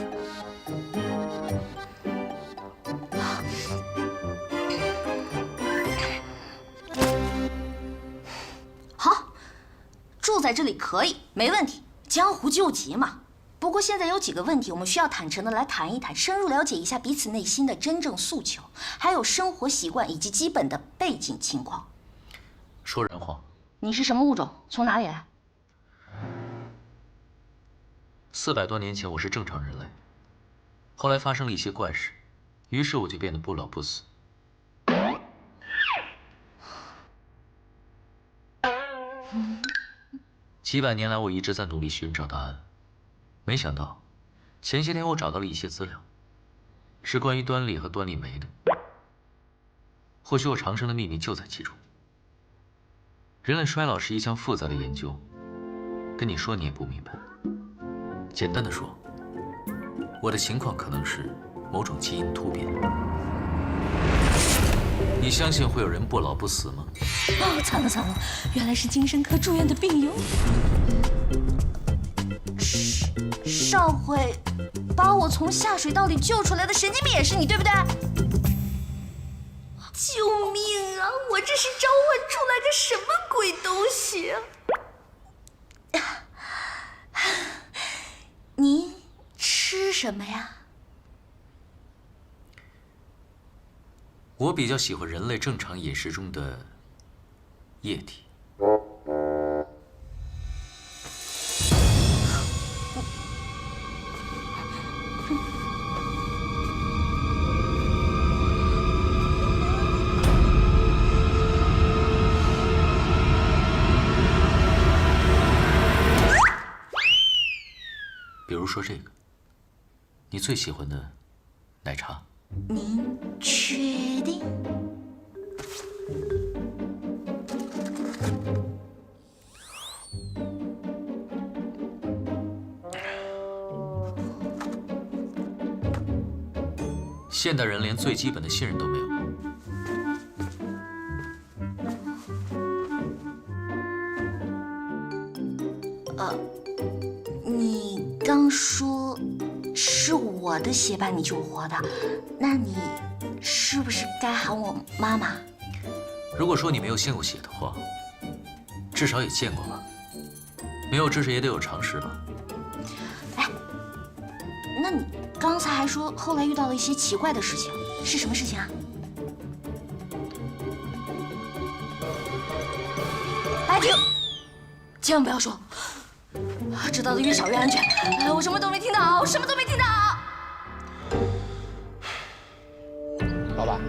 好，住在这里可以，没问题。江湖救急嘛。不过现在有几个问题，我们需要坦诚的来谈一谈，深入了解一下彼此内心的真正诉求，还有生活习惯以及基本的背景情况。说人话。你是什么物种？从哪里来？400多年前我是正常人类，后来发生了一些怪事，于是我就变得不老不死。几百年来，我一直在努力寻找答案。没想到，前些天我找到了一些资料，是关于端粒和端粒酶的。或许我长生的秘密就在其中。人类衰老是一项复杂的研究，跟你说你也不明白。简单的说，我的情况可能是某种基因突变。你相信会有人不老不死吗？哦，惨了惨了，原来是精神科住院的病友。上回把我从下水道里救出来的神经病也是你，对不对？救命啊！我这是召唤出来个什么鬼东西啊？您吃什么呀？我比较喜欢人类正常饮食中的液体。比如说这个，你最喜欢的奶茶。您确定？现代人连最基本的信任都没有。你刚说是我的血把你救活的，那你是？是不是该喊我妈妈？如果说你没有献过血的话，至少也见过吧？没有知识也得有常识吧？哎，那你刚才还说后来遇到了一些奇怪的事情，是什么事情啊？哎，停！千万不要说，知道的越少越安全。哎，我什么都没听到，我什么都没听到。老板，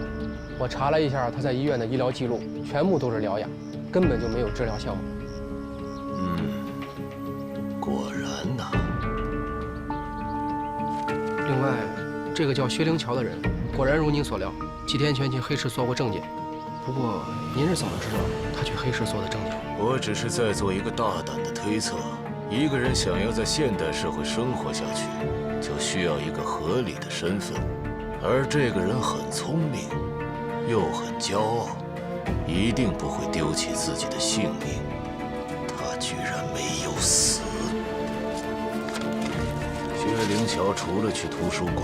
我查了一下他在医院的医疗记录，全部都是疗养，根本就没有治疗项目。果然呐。另外，这个叫薛灵桥的人，果然如您所料，几天前去黑市索过证件。不过，您是怎么知道他去黑市索的证件？我只是在做一个大胆的推测。一个人想要在现代社会生活下去，就需要一个合理的身份。而这个人很聪明，又很骄傲，一定不会丢弃自己的性命。他居然没有死。薛灵桥除了去图书馆，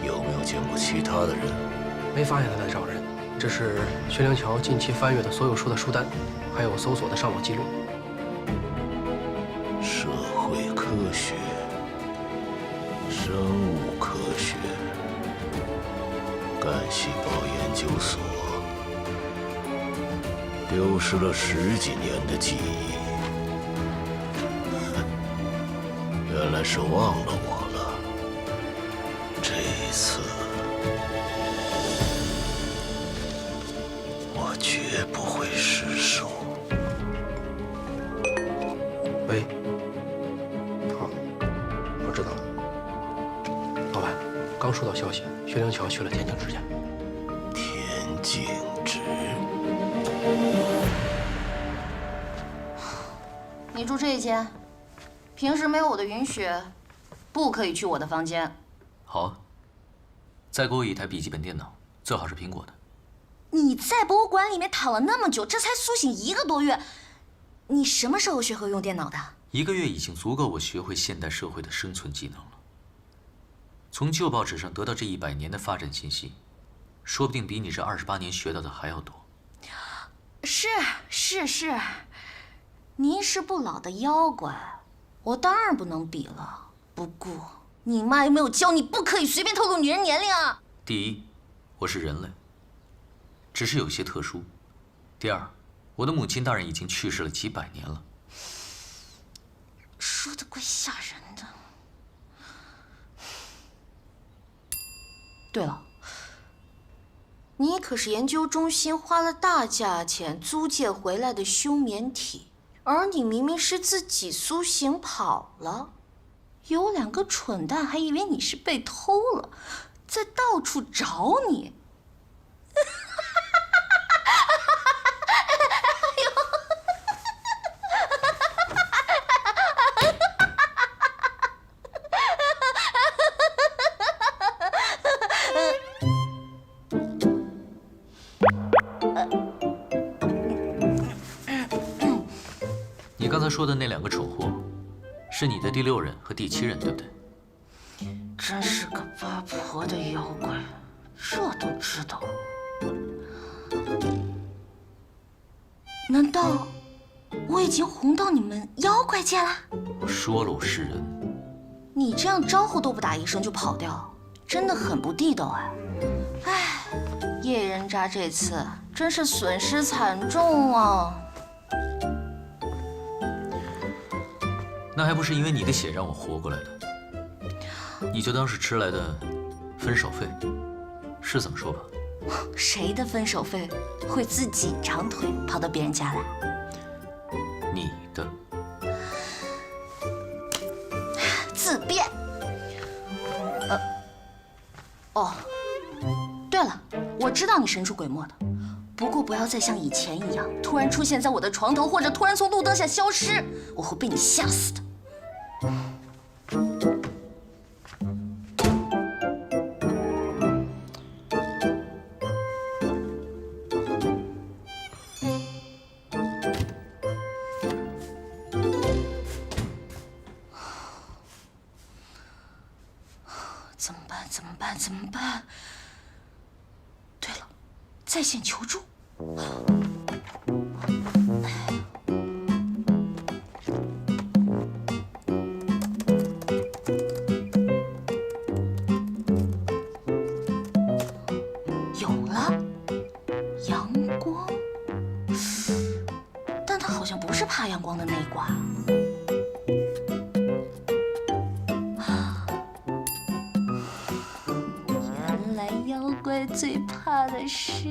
有没有见过其他的人？没发现他在找人，这是薛灵桥近期翻阅的所有书的书单，还有搜索的上网记录。社会科学、生物科学、干细胞研究所，丢失了10几年的记忆，原来是忘了我了。这一次，我绝不会失手。喂，好，我知道了。老板，刚收到消息，薛灵桥去了田径之家。田径之，你住这一间，平时没有我的允许，不可以去我的房间。好啊，再给我一台笔记本电脑，最好是苹果的。你在博物馆里面躺了那么久，这才苏醒1个多月，你什么时候学会用电脑的？1个月已经足够我学会现代社会的生存技能了。从旧报纸上得到这100年的发展信息，说不定比你这28年学到的还要多。是，您是不老的妖怪，我当然不能比了。不过，你妈有没有教你不可以随便透露女人年龄啊？第一，我是人类，只是有些特殊。第二，我的母亲大人已经去世了几百年了。说的怪吓人的。对了，你可是研究中心花了大价钱租借回来的休眠体，而你明明是自己苏醒跑了，有2个蠢蛋还以为你是被偷了，在到处找你。你刚才说的那2个蠢货，是你的第6任和第7任，对不对？真是个八婆的妖怪，这都知道。难道我已经红到你们妖怪界了？我说了，我是人。你这样招呼都不打一声就跑掉，真的很不地道哎。唉，叶人渣这次真是损失惨重啊。那还不是因为你的血让我活过来的？你就当是迟来的分手费，是这么说吧？谁的分手费会自己长腿跑到别人家来？你的。自辩。哦，对了，我知道你神出鬼没的，不过不要再像以前一样，突然出现在我的床头，或者突然从路灯下消失，我会被你吓死的。怎么办？在线求助。有了，阳光，但它好像不是怕阳光的那一卦。原来妖怪最怕的是。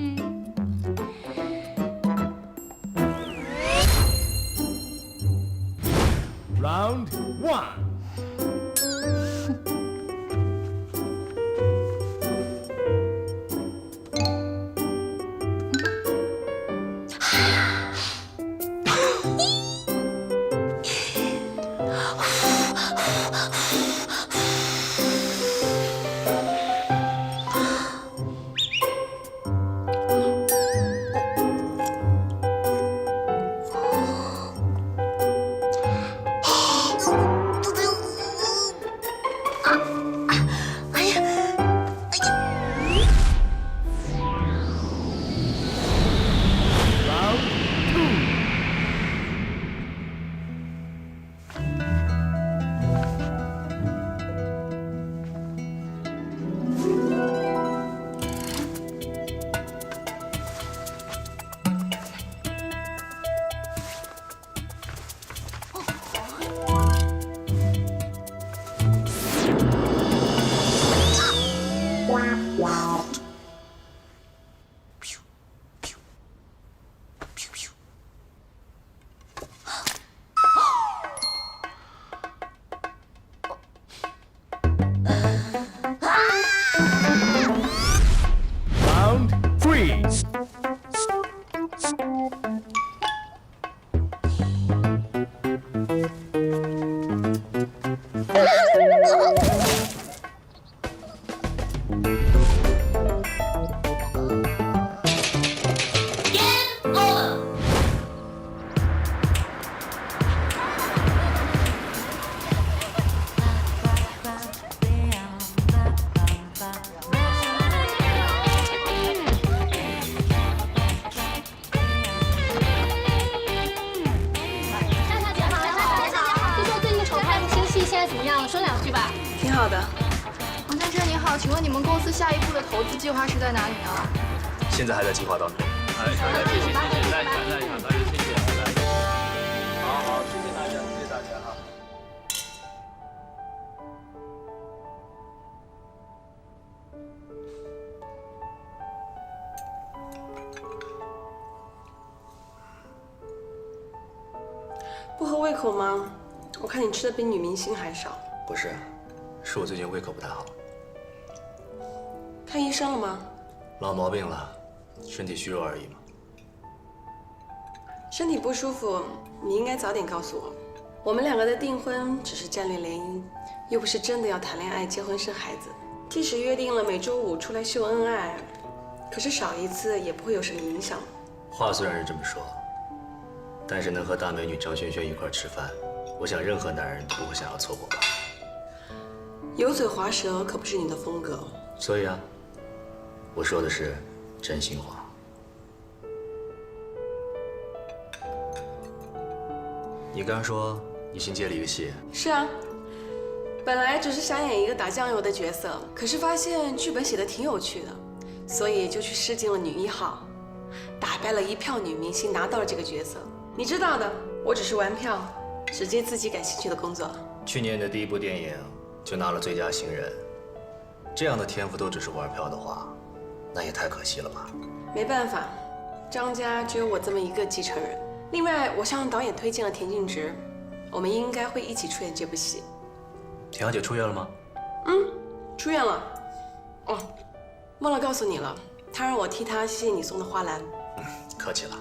Round 1。Round 3。挺好的。王先生您好，请问你们公司下一步的投资计划是在哪里呢？现在还在计划当中。谢谢，再见，大家谢谢，好，谢谢大家，谢谢大家哈。不合胃口吗？我看你吃的比女明星还少。不是，是我最近胃口不太好。看医生了吗？老毛病了，身体虚弱而已嘛。身体不舒服，你应该早点告诉我。我们两个的订婚只是战略联姻，又不是真的要谈恋爱、结婚生孩子。即使约定了每周5出来秀恩爱，可是少一次也不会有什么影响。话虽然是这么说，但是能和大美女张萱萱一块吃饭，我想任何男人都不会想要错过吧。油嘴滑舌可不是你的风格。所以啊，我说的是真心话。你刚刚说你新接了一个戏。是啊，本来只是想演一个打酱油的角色，可是发现剧本写的挺有趣的，所以就去试镜了女1号，打败了一票女明星，拿到了这个角色。你知道的，我只是玩票，只接自己感兴趣的工作。去年的第一部电影就拿了最佳新人，这样的天赋都只是玩票的话，那也太可惜了吧。没办法，张家只有我这么一个继承人。另外，我向导演推荐了田径直，我们应该会一起出演这部戏。田小姐出院了吗？出院了。哦，忘了告诉你了，她让我替她谢谢你送的花篮。客气了。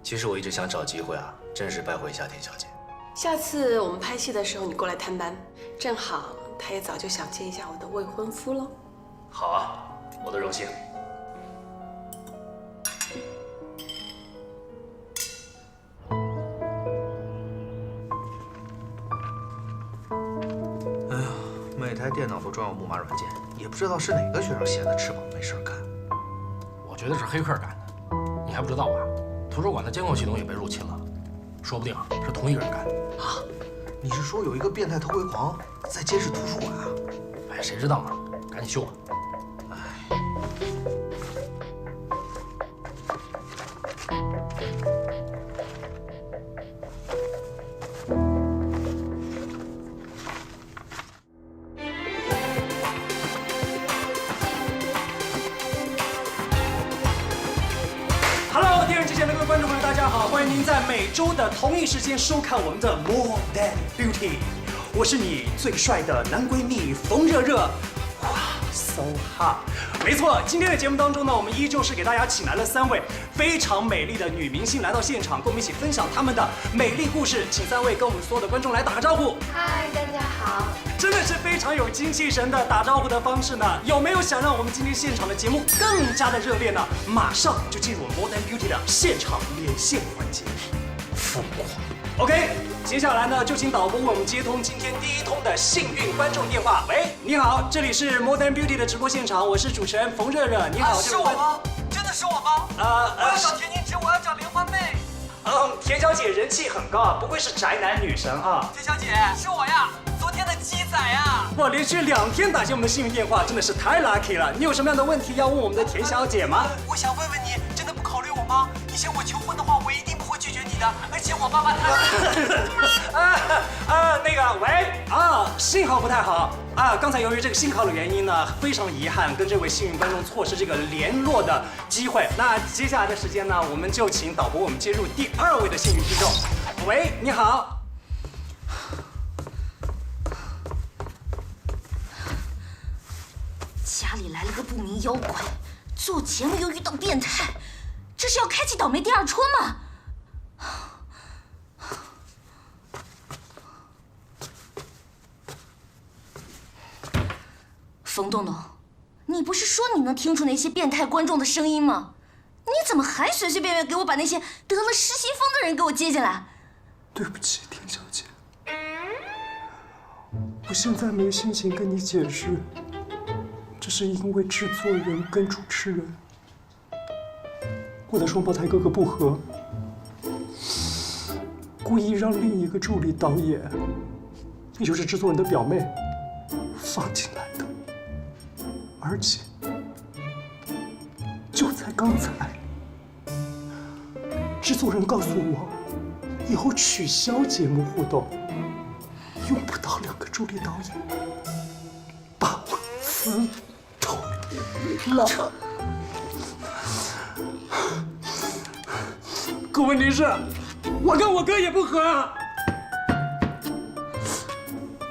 其实我一直想找机会啊，正式拜会一下田小姐。下次我们拍戏的时候，你过来探班，正好她也早就想见一下我的未婚夫了。好啊，我的荣幸。哎呀，每台电脑都装有木马软件，也不知道是哪个学生闲的翅膀没事干。我觉得是黑客干的，你还不知道啊？图书馆的监控系统也被入侵了，说不定是同一个人干的啊！你是说有一个变态偷窥狂在监视图书馆啊？哎，谁知道呢？赶紧修吧。 Hello， 电视机前的各位观众朋友，大家好！欢迎您在每周的同一时间收看我们的 More Than Beauty。我是你最帅的男闺蜜冯热热，哇 ，so hot！ 没错，今天的节目当中呢，我们依旧是给大家请来了3位非常美丽的女明星来到现场，跟我们一起分享她们的美丽故事。请3位跟我们所有的观众来打个招呼。嗨，大家好。 真的是非常有精气神的打招呼的方式呢。有没有想让我们今天现场的节目更加的热烈呢？马上就进入我们 More Than Beauty 的现场连线环节，疯狂。OK， 接下来呢，就请导播为我们接通今天第1通的幸运观众电话。喂，你好，这里是 More Than Beauty 的直播现场，我是主持人冯热热。你好，是我吗？真的是我吗？我要找田宁植，我要找莲花妹。田小姐人气很高啊，不愧是宅男女神啊。田小姐，是我呀。 昨天的鸡仔啊！哇，连续2天打进我们的幸运电话，真的是太 lucky 了。你有什么样的问题要问我们的田小姐吗？我想问问你，真的不考虑我吗？以前我求婚的话，我一定不会拒绝你的。而且我爸爸那个喂信号不太好啊。刚才由于这个信号的原因呢，非常遗憾跟这位幸运观众错失这个联络的机会。那接下来的时间呢，我们就请导播我们接入第2位的幸运听众。喂，你好。 家里来了个不明妖怪，做节目又遇到变态，这是要开启倒霉第2春吗？冯东东，你不是说你能听出那些变态观众的声音吗？你怎么还随随便便给我把那些得了失心疯的人给我接进来？对不起，田小姐，我现在没心情跟你解释。 这是因为制作人跟主持人，我的双胞胎哥哥不和，故意让另一个助理导演，也就是制作人的表妹，放进来的。而且，就在刚才，制作人告诉我，以后取消节目互动，用不到2个助理导演，把我辞。 了，可问题是，我跟我哥也不和啊。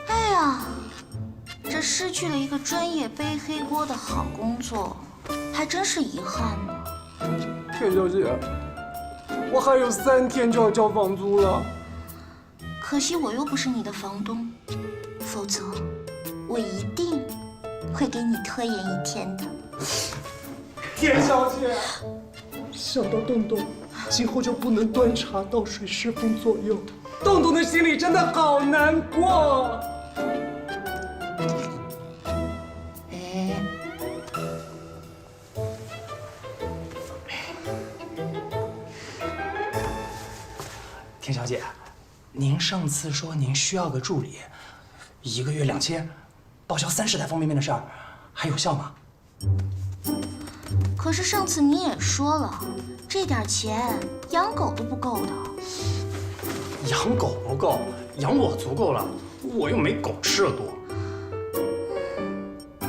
哎呀，这失去了一个专业背黑锅的好工作，还真是遗憾呢。田小姐，我还有3天就要交房租了。可惜我又不是你的房东，否则我一定会给你拖延1天的。 田小姐，想到洞洞今后就不能端茶倒水10分左右，洞洞的心里真的好难过。田小姐，您上次说您需要个助理，1个月2000，报销30台方便面的事儿，还有效吗？ 可是上次你也说了，这点钱养狗都不够的。养狗不够，养我足够了，我又没狗吃的多。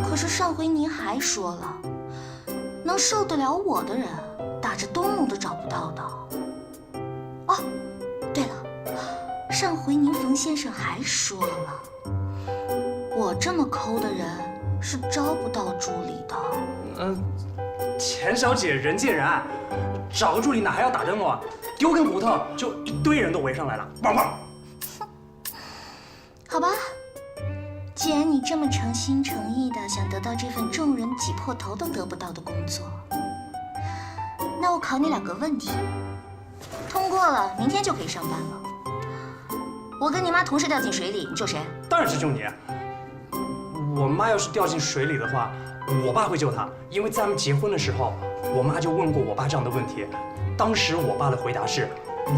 可是上回您还说了，能受得了我的人，打着东东都找不到的。哦，对了，上回您冯先生还说了，我这么抠的人是招不到助理的。田小姐人见人爱，找个助理哪还要打灯笼啊？丢根骨头就一堆人都围上来了，汪汪！好吧，既然你这么诚心诚意的想得到这份众人挤破头都得不到的工作，那我考你2个问题，通过了，明天就可以上班了。我跟你妈同时掉进水里，你救谁？当然是救你。我妈要是掉进水里的话，我爸会救他，因为在他们结婚的时候，我妈就问过我爸这样的问题。当时我爸的回答是，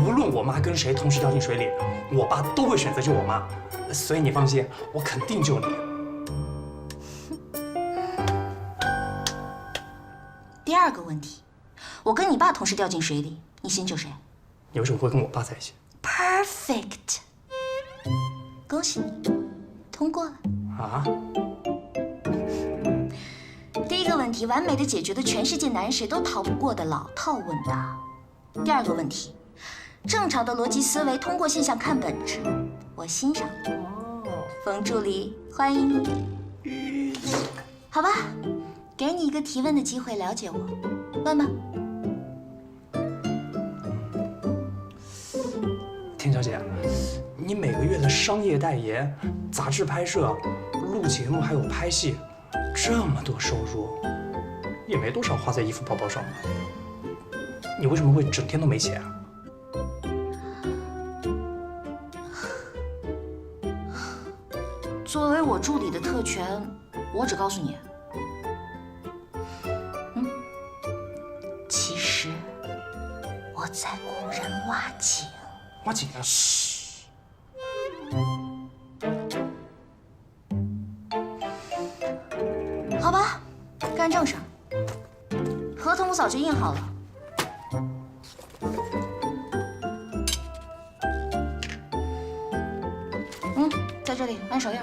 无论我妈跟谁同时掉进水里，我爸都会选择救我妈。所以你放心，我肯定救你。第二个问题，我跟你爸同时掉进水里，你先救谁？你为什么会跟我爸在一起 ？Perfect， 恭喜你，通过了。啊？第一个问题，完美的解决了全世界男人谁都逃不过的老套问答。第二个问题，正常的逻辑思维，通过现象看本质，我欣赏你。冯助理，欢迎你。好吧，给你一个提问的机会，了解我，问吧。田小姐，你每个月的商业代言、杂志拍摄、录节目还有拍戏，这么多收入，也没多少花在衣服包包上吧？你为什么会整天都没钱啊？作为我助理的特权，我只告诉你，其实我在雇人挖井。挖井啊！嘘。好吧，干正事儿。合同我早就印好了。在这里按手印。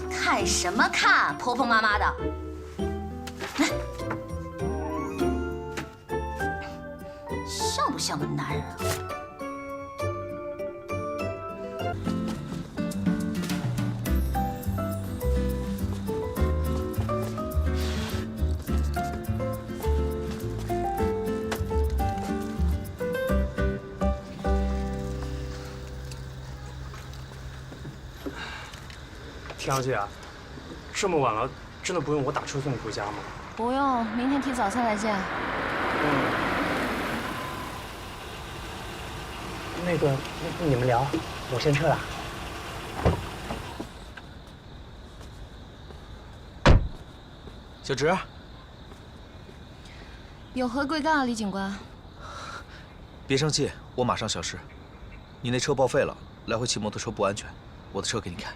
看什么看，婆婆妈妈的。来，像不像个男人啊？田小姐，这么晚了，真的不用我打车送你回家吗？不用，明天提早餐来见。那个，你们聊，我先撤了。小直，有何贵干啊，李警官？别生气，我马上消失。你那车报废了，来回骑摩托车不安全，我的车给你开。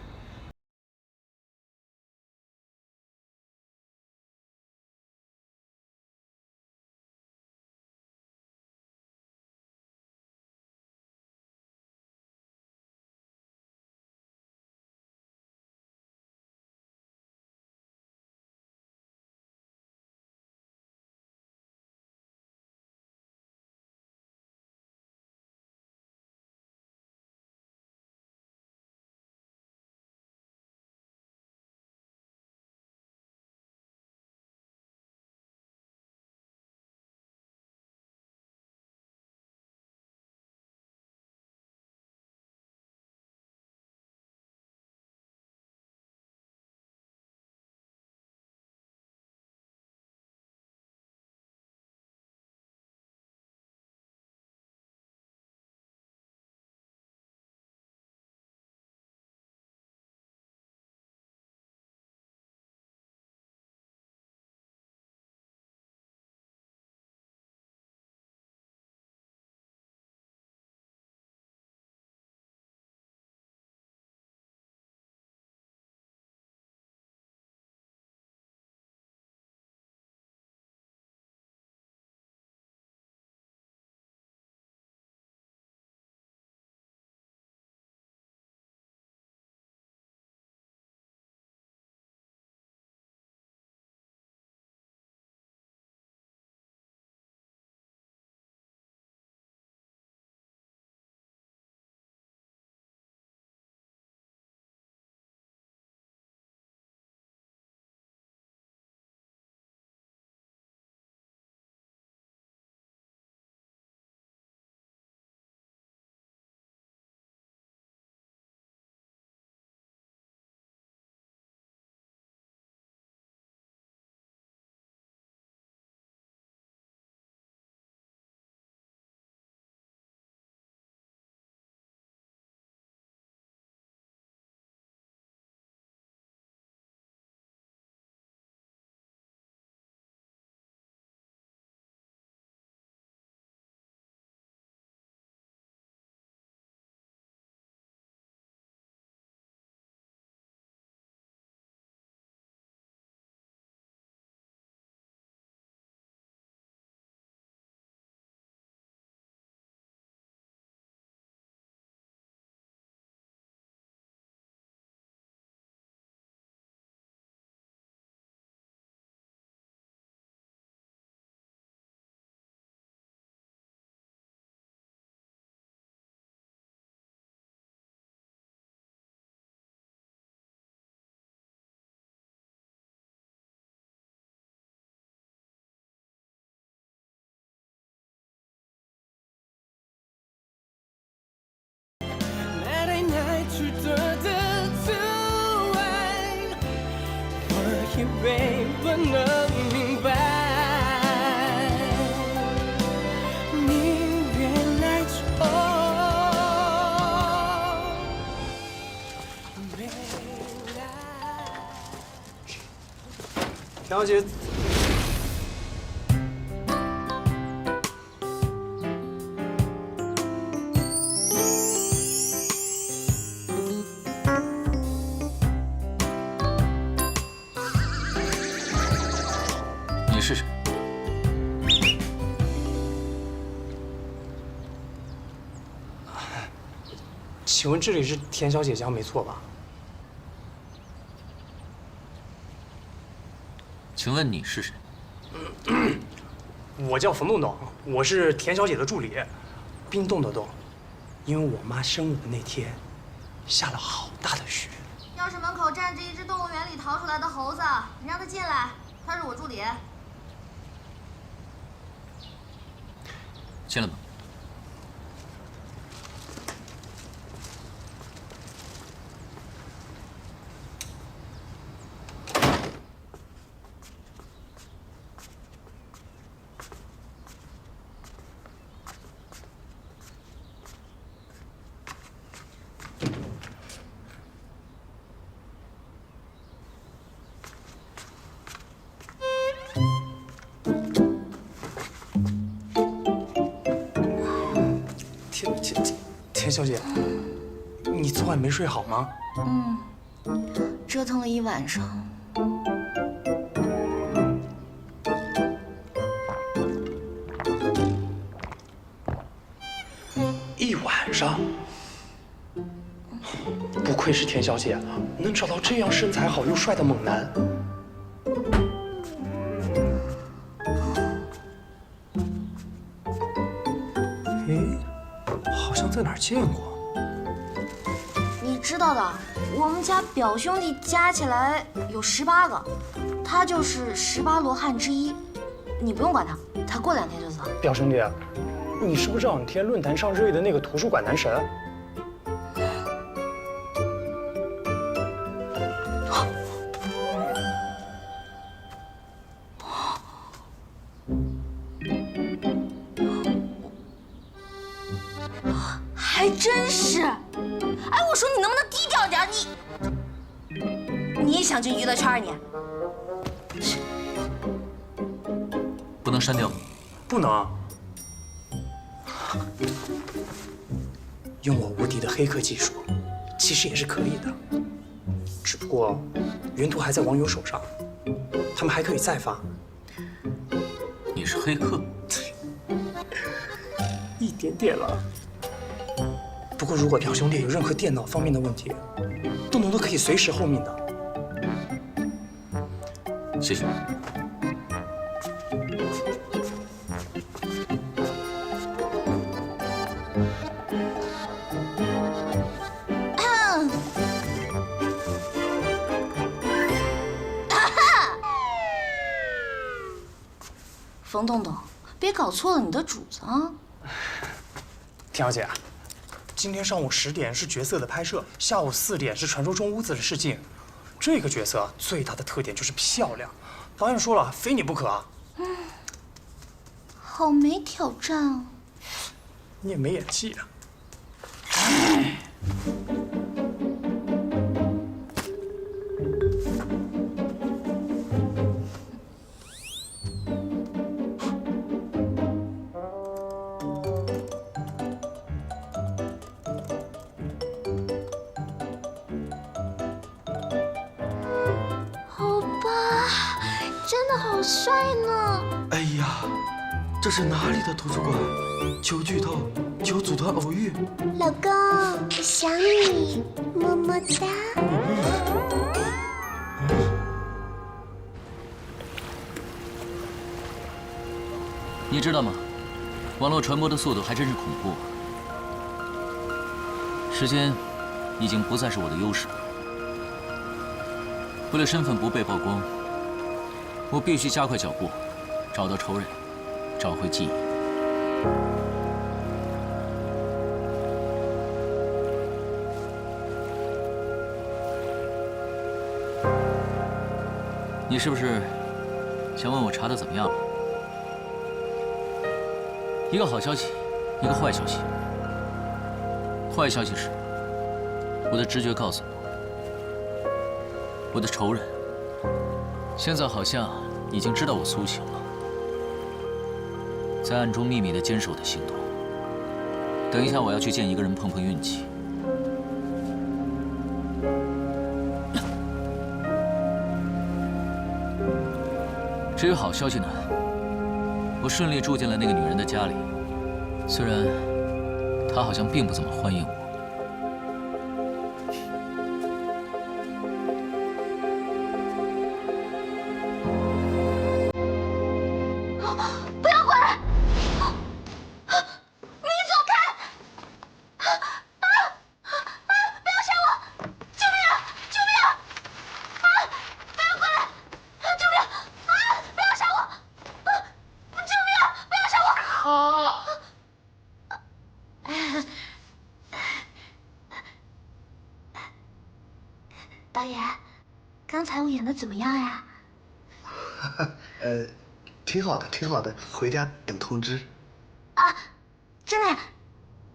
以为我能明白，宁愿来错。田小姐。 你是谁？请问这里是田小姐家没错吧？请问你是谁？我叫冯栋栋，我是田小姐的助理，冰冻的冻，因为我妈生日的那天下了好大的雪。钥匙门口站着一只动物园里逃出来的猴子，你让他进来，他是我助理。 进来吧。田小姐，你昨晚没睡好吗？折腾了一晚上。一晚上？不愧是田小姐，能找到这样身材好又帅的猛男。好像在哪儿见过。你知道的，我们家表兄弟加起来有18个，他就是18罗汉之一。你不用管他，他过2天就走。表兄弟，你是不是这2天论坛上热议的那个图书馆男神？还真是，哎，我说你能不能低调点？你也想进娱乐圈？你不能删掉吗？不能。用我无敌的黑客技术，其实也是可以的，只不过原图还在网友手上，他们还可以再发。你是黑客？一点点了。不过如果表兄弟有任何电脑方面的问题，东东都可以随时候命的。谢谢。冯东东，别搞错了你的主子啊！田小姐，今天上午10点是角色的拍摄，下午4点是传说中屋子的试镜。这个角色最大的特点就是漂亮，导演说了，非你不可啊！好没挑战啊！你也没演技啊！好帅呢！哎呀，这是哪里的图书馆？求剧透，求组团偶遇。老公，想你，么么哒。你知道吗？网络传播的速度还真是恐怖。时间已经不再是我的优势。为了身份不被曝光，我必须加快脚步，找到仇人，找回记忆。你是不是想问我查的怎么样了？一个好消息，一个坏消息。坏消息是，我的直觉告诉我，我的仇人现在好像已经知道我苏醒了，在暗中秘密地监视我的行动。等一下，我要去见一个人碰碰运气。至于好消息呢，我顺利住进了那个女人的家里，虽然她好像并不怎么欢迎我。不要过来！你走开！不要杀我！救命！救命！不要过来！救命！不要杀我！救命！不要杀我！导演，刚才我演的怎么样呀？挺好的，挺好的，回家等通知。啊，真的呀？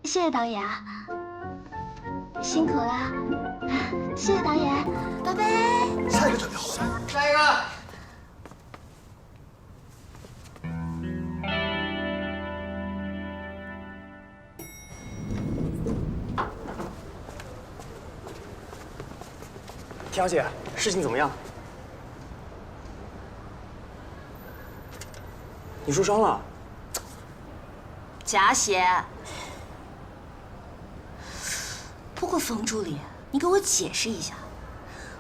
谢谢导演啊，辛苦了，谢谢导演，拜拜。下一个准备好了？下一个。田小姐，事情怎么样？你受伤了？假血。不过冯助理，你给我解释一下，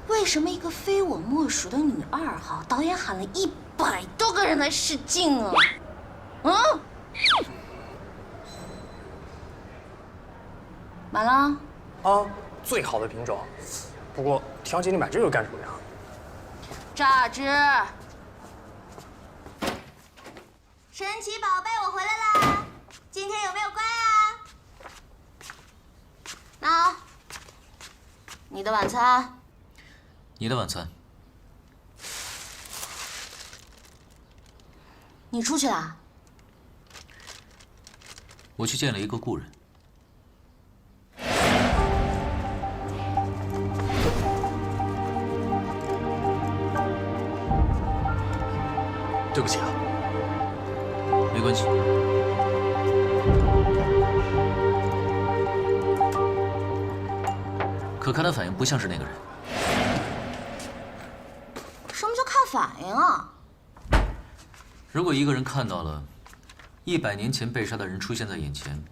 为什么一个非我莫属的女2号，导演喊了100多个人来试镜啊？买了？啊，最好的品种。不过田小姐，你买这个干什么呀？榨汁。神奇宝贝，我回来啦！今天有没有乖啊？那你的晚餐。你的晚餐。你出去啦？我去见了一个故人。对不起啊。没关系。可看他反应不像是那个人。什么叫看反应啊？如果一个人看到了100年前被杀的人出现在眼前，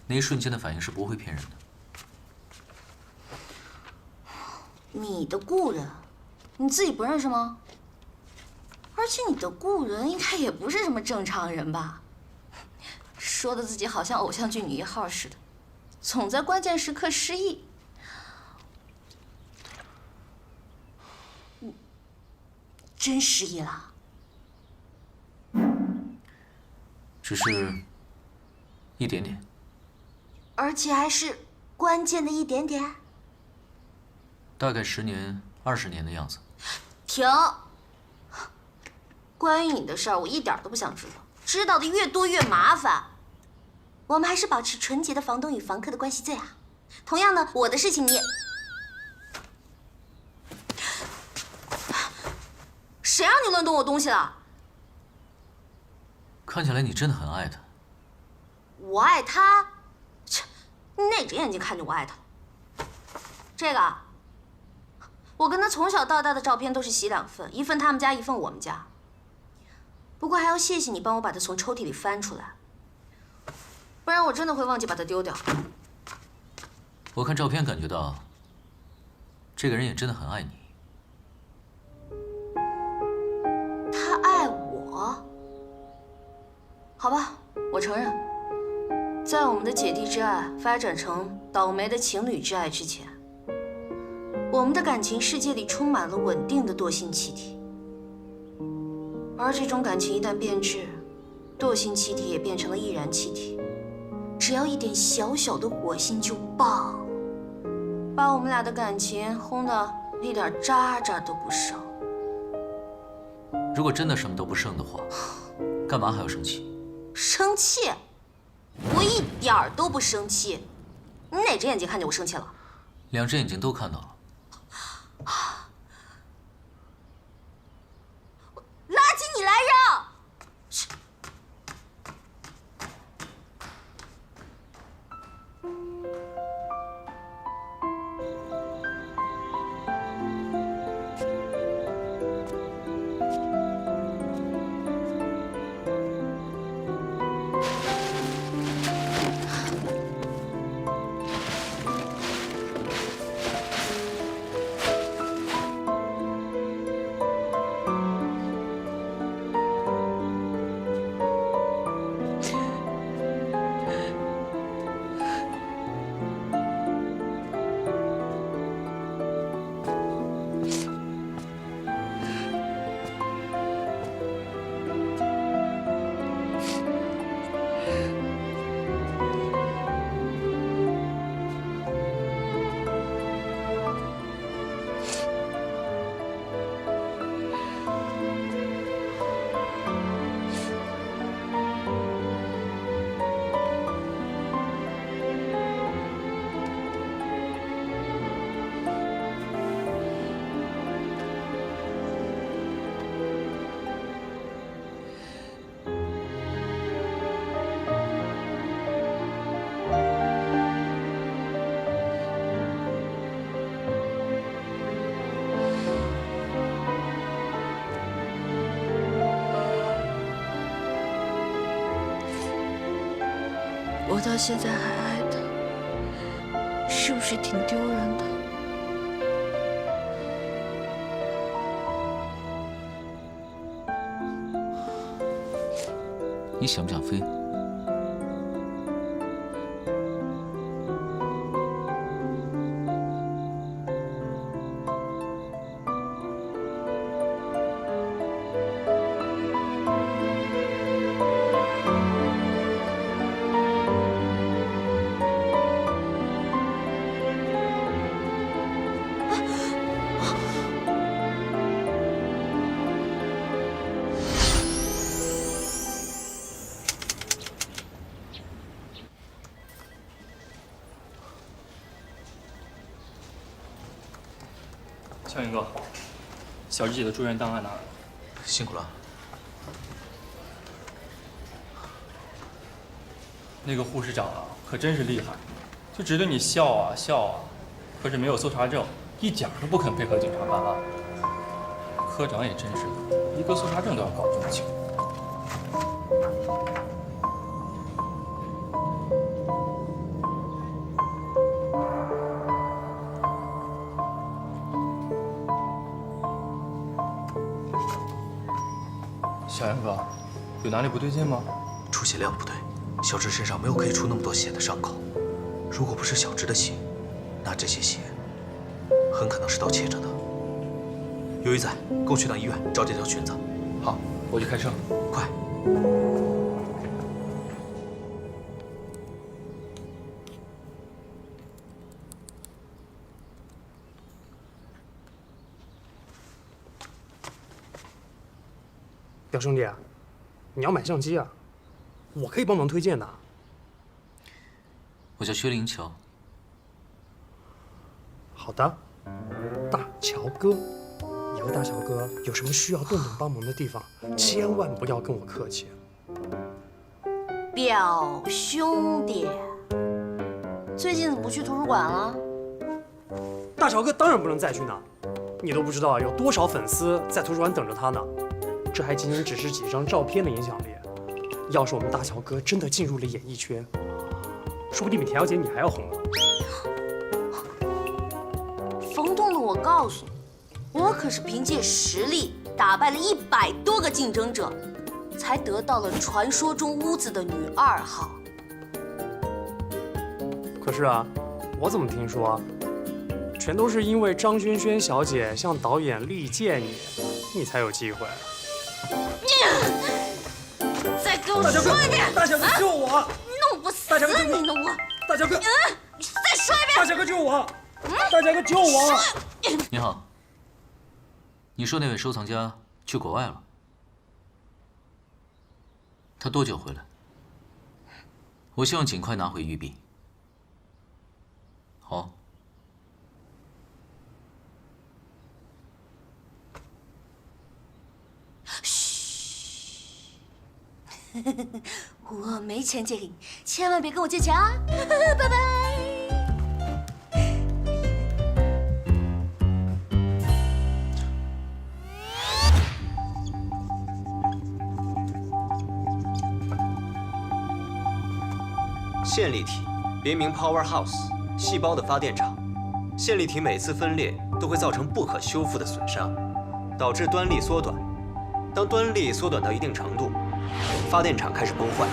那一瞬间的反应是不会骗人的。你的故人，你自己不认识吗？而且你的故人应该也不是什么正常人吧？说的自己好像偶像剧女1号似的，总在关键时刻失忆。真失忆了？只是一点点。而且还是关键的一点点？大概10年、20年的样子。停！关于你的事儿，我一点都不想知道，知道的越多越麻烦。我们还是保持纯洁的房东与房客的关系最好。同样的，我的事情你也……谁让你乱动我东西了？看起来你真的很爱他。我爱他？切，你哪只眼睛看见我爱他了？这个，我跟他从小到大的照片都是洗2份，一份他们家，一份我们家。不过还要谢谢你帮我把它从抽屉里翻出来，不然我真的会忘记把它丢掉。我看照片感觉到，这个人也真的很爱你。他爱我？好吧，我承认，在我们的姐弟之爱发展成倒霉的情侣之爱之前，我们的感情世界里充满了稳定的惰性气体。而这种感情一旦变质，惰性气体也变成了易燃气体，只要一点小小的火星就爆，把我们俩的感情轰得一点渣渣都不剩。如果真的什么都不剩的话，干嘛还要生气？生气？我一点儿都不生气。你哪只眼睛看见我生气了？2只眼睛都看到了。垃圾，你来扔！我到现在还爱他，是不是挺丢人的？你想不想飞？向云哥，小芝姐的住院档案拿来了。辛苦了。那个护士长啊，可真是厉害，就只对你笑啊笑啊，可是没有搜查证，一点都不肯配合警察办案。科长也真是的，一个搜查证都要搞这么清。小杨哥，有哪里不对劲吗？出血量不对，小芝身上没有可以出那么多血的伤口。如果不是小芝的血，那这些血很可能是盗窃者的。有鱼仔，跟我去趟医院找这条裙子。好，我去开车。快！表兄弟，你要买相机啊？我可以帮忙推荐的。我叫薛灵桥。好的，大乔哥，以后大乔哥有什么需要洞洞帮忙的地方，千万不要跟我客气。表兄弟，最近怎么不去图书馆了？大乔哥当然不能再去呢，你都不知道有多少粉丝在图书馆等着他呢。这还仅仅只是几张照片的影响力。要是我们大乔哥真的进入了演艺圈，说不定比田小姐你还要红呢。冯东东，我告诉你，我可是凭借实力打败了100多个竞争者，才得到了传说中屋子的女2号。可是啊，我怎么听说，全都是因为张轩轩小姐向导演力荐你，你才有机会。再给我说一遍！大乔哥，救我！弄不死你呢我！大乔哥，再说一遍！大乔哥救我！大乔哥救我！你好，你说那位收藏家去国外了？他多久回来？我希望尽快拿回玉璧。好。嘘，我没钱借给你，千万别跟我借钱啊！拜拜。线粒体别名 Powerhouse， 细胞的发电厂。线粒体每次分裂都会造成不可修复的损伤，导致端粒缩短。当端粒缩短到一定程度，发电厂开始崩坏，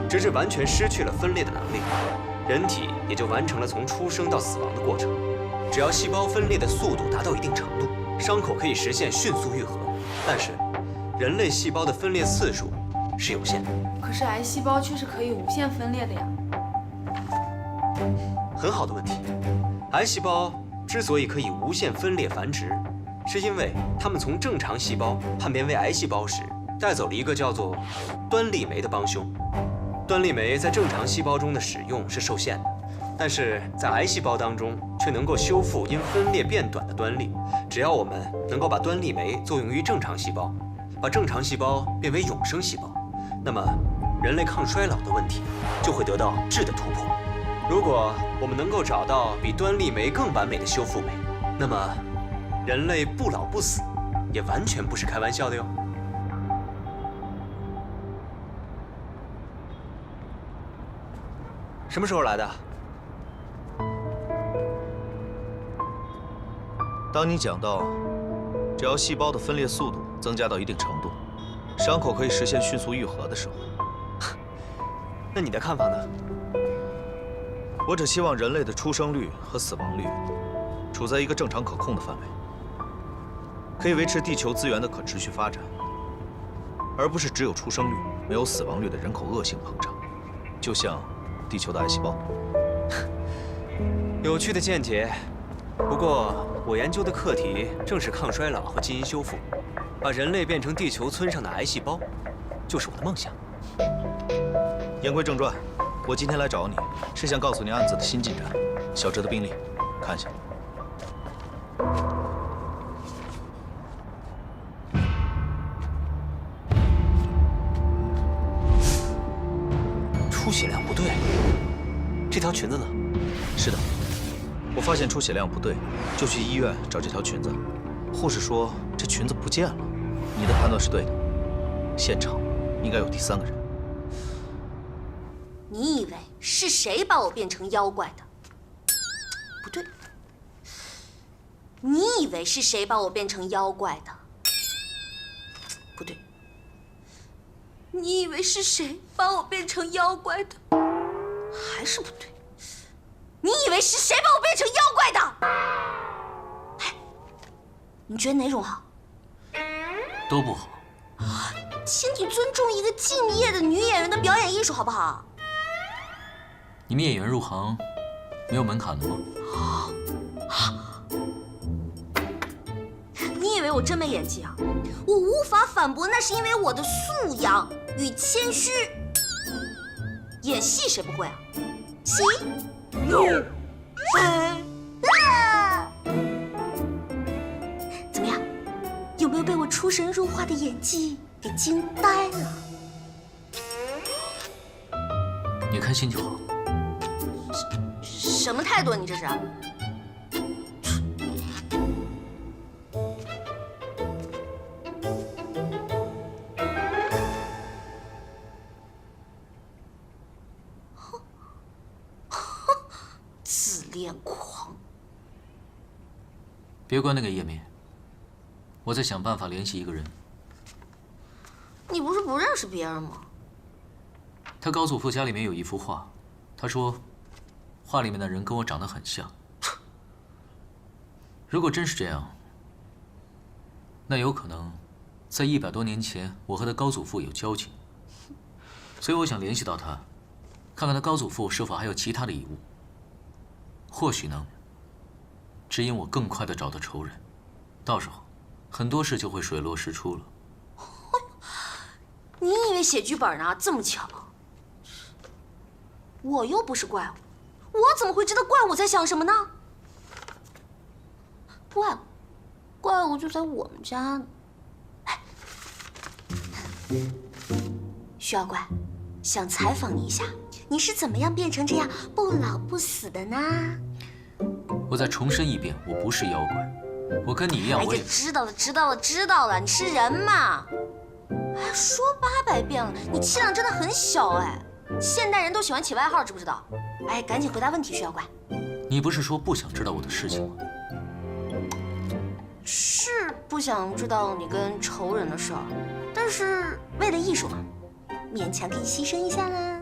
直至完全失去了分裂的能力，人体也就完成了从出生到死亡的过程。只要细胞分裂的速度达到一定程度，伤口可以实现迅速愈合。但是，人类细胞的分裂次数是有限的。可是癌细胞却是可以无限分裂的呀。很好的问题。癌细胞之所以可以无限分裂繁殖，是因为它们从正常细胞叛变为癌细胞时，带走了一个叫做端粒酶的帮凶。端粒酶在正常细胞中的使用是受限的，但是在癌细胞当中却能够修复因分裂变短的端粒。只要我们能够把端粒酶作用于正常细胞，把正常细胞变为永生细胞，那么人类抗衰老的问题就会得到质的突破。如果我们能够找到比端粒酶更完美的修复酶，那么人类不老不死也完全不是开玩笑的哟。什么时候来的？当你讲到，只要细胞的分裂速度增加到一定程度，伤口可以实现迅速愈合的时候，那你的看法呢？我只希望人类的出生率和死亡率处在一个正常可控的范围，可以维持地球资源的可持续发展，而不是只有出生率没有死亡率的人口恶性膨胀，就像地球的癌细胞。有趣的见解，不过我研究的课题正是抗衰老和基因修复，把人类变成地球村上的癌细胞，就是我的梦想。言归正传，我今天来找你是想告诉你案子的新进展，小哲的病历，看一下。出血量不对，这条裙子呢？是的，我发现出血量不对，就去医院找这条裙子。护士说这裙子不见了。你的判断是对的，现场应该有第三个人。你以为是谁把我变成妖怪的？不对。你以为是谁把我变成妖怪的？不对。你以为是谁把我变成妖怪的？还是不对。你以为是谁把我变成妖怪的？哎，你觉得哪种好？都不好。请你尊重一个敬业的女演员的表演艺术，好不好？你们演员入行没有门槛的吗？你以为我真没演技啊？我无法反驳，那是因为我的素养与谦虚。演戏谁不会啊？戏怎么样？有没有被我出神入化的演技给惊呆了？你开心就好。什么态度？你这是？自恋狂！别关那个页面，我在想办法联系一个人。你不是不认识别人吗？他高祖父家里面有一幅画，他说，画里面的人跟我长得很像。如果真是这样，那有可能，在100多年前，我和他高祖父有交情，所以我想联系到他，看看他高祖父是否还有其他的遗物，或许能指引我更快地找到仇人，到时候很多事就会水落石出了。你以为写剧本呢？这么巧？我又不是怪物，我怎么会知道怪物在想什么呢？怪物就在我们家呢。哎，徐妖怪，想采访你一下，你是怎么样变成这样不老不死的呢？我再重申一遍，我不是妖怪，我跟你一样，我也……知道了，你是人嘛？哎，说800遍了，你气量真的很小哎。现代人都喜欢起外号，知不知道？哎，赶紧回答问题，徐妖怪。你不是说不想知道我的事情吗？是不想知道你跟仇人的事儿，但是为了艺术嘛，勉强可以牺牲一下啦。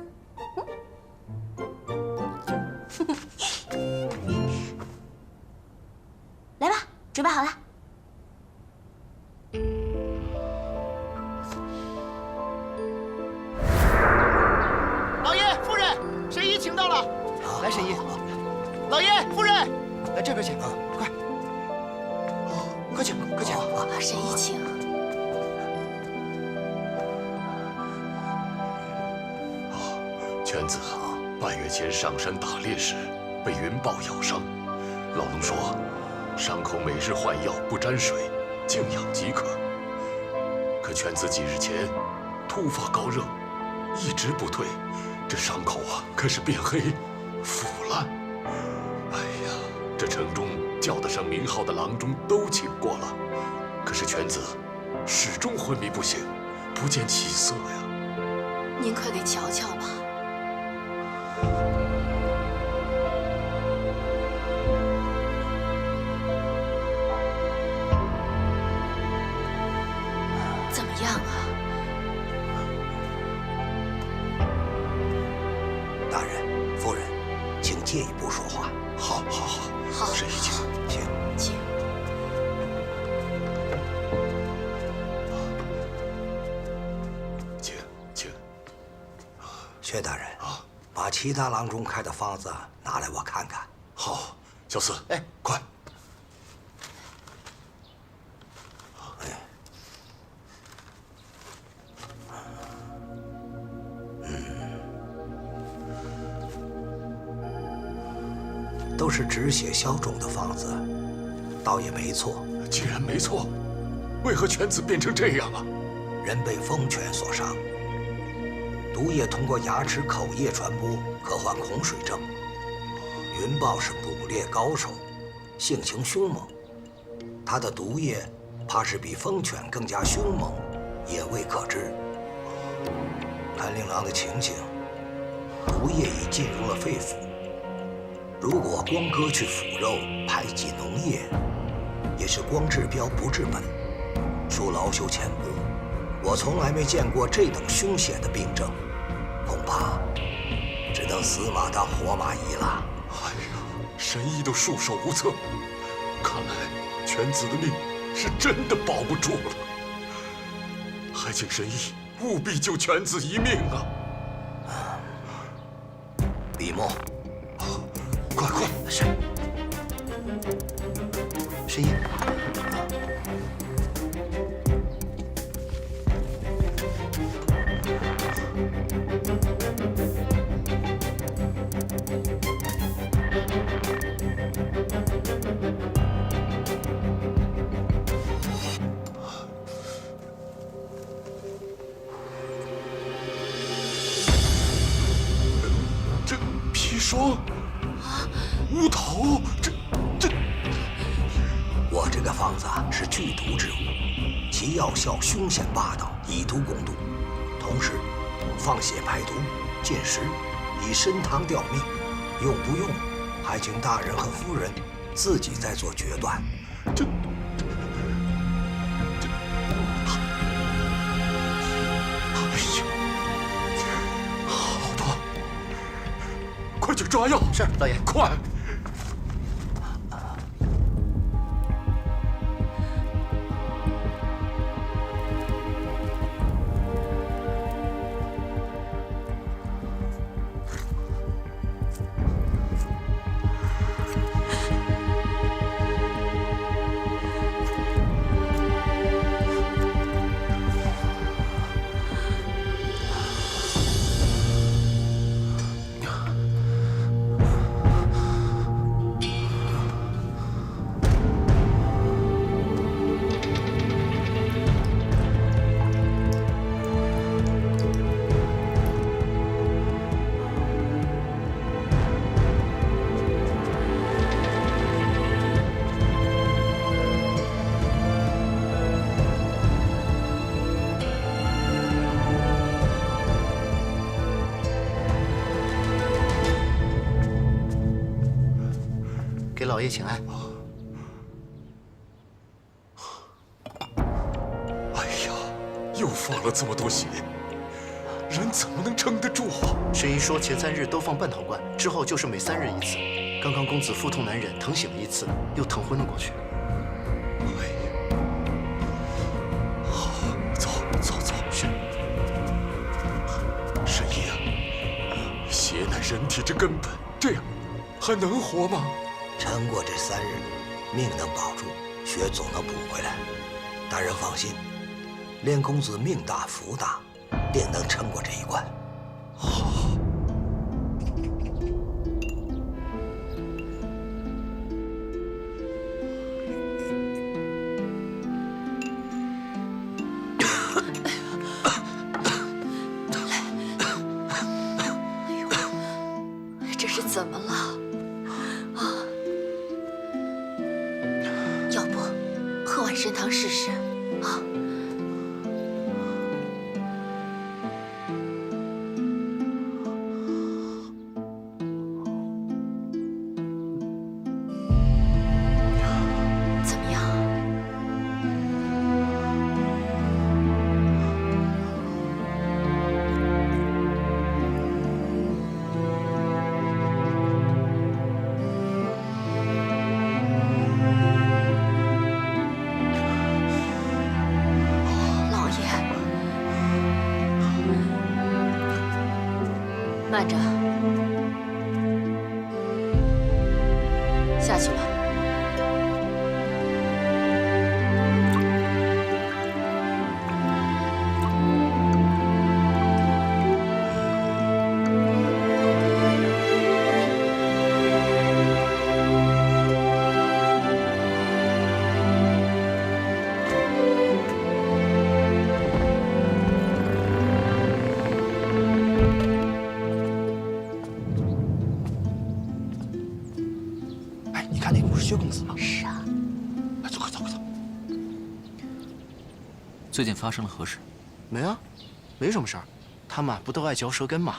来吧，准备好了。老爷、夫人，神医请到了。来，神医。老爷、夫人，来这边请，快。快请，快请！神医请。犬子半月前上山打猎时被云豹咬伤，老农说伤口每日换药，不沾水，静养即可。可犬子几日前突发高热，一直不退，这伤口开始变黑、腐烂。哎呀，这城中叫得上名号的郎中都请过了，可是犬子始终昏迷不醒，不见起色呀。您快给瞧瞧吧。怎么样啊？大人、夫人，请借一步说话。好，神医请。请。薛大人把其他郎中开的方子拿来我看看。好，小厮，快。都是止血消肿的方子，倒也没错。既然没错，为何犬子变成这样啊？人被疯犬所伤，毒液通过牙齿、口液传播，可患恐水症。云豹是捕猎高手，性情凶猛，他的毒液怕是比疯犬更加凶猛，也未可知。看令郎的情形，毒液已进入了肺腑。如果光割去腐肉，排挤脓液，也是光治标不治本，恕老朽浅薄。我从来没见过这等凶险的病症，恐怕只能死马当活马医了。哎呀，神医都束手无策，看来犬子的命是真的保不住了。还请神医务必救犬子一命啊！笔墨。快！是。神医。这砒霜。乌头，这，我这个方子是剧毒之物，其药效凶险霸道，以毒攻毒，同时放血排毒、禁食，以参汤吊命。用不用，还请大人和夫人自己再做决断。哎呀，好吧，快去抓药。是，老爷，快。老爷请安。哎呀，又放了这么多血，人怎么能撑得住啊？神医说前3日都放半陶罐，之后就是每3日1次。刚刚公子腹痛难忍，疼醒了1次，又疼昏了过去。哎呀，好，走。是。神医啊，血乃人体之根本，这样还能活吗？撑过这3日，命能保住，血总能补回来。大人放心，连公子命大福大，定能撑过这一关。好。这是怎么了？啊！要不喝碗参汤试试啊？怎么样？慢着，下去吧。薛公子吗？是啊。走快走。最近发生了何事？没啊，没什么事儿。他们不都爱嚼舌根吗？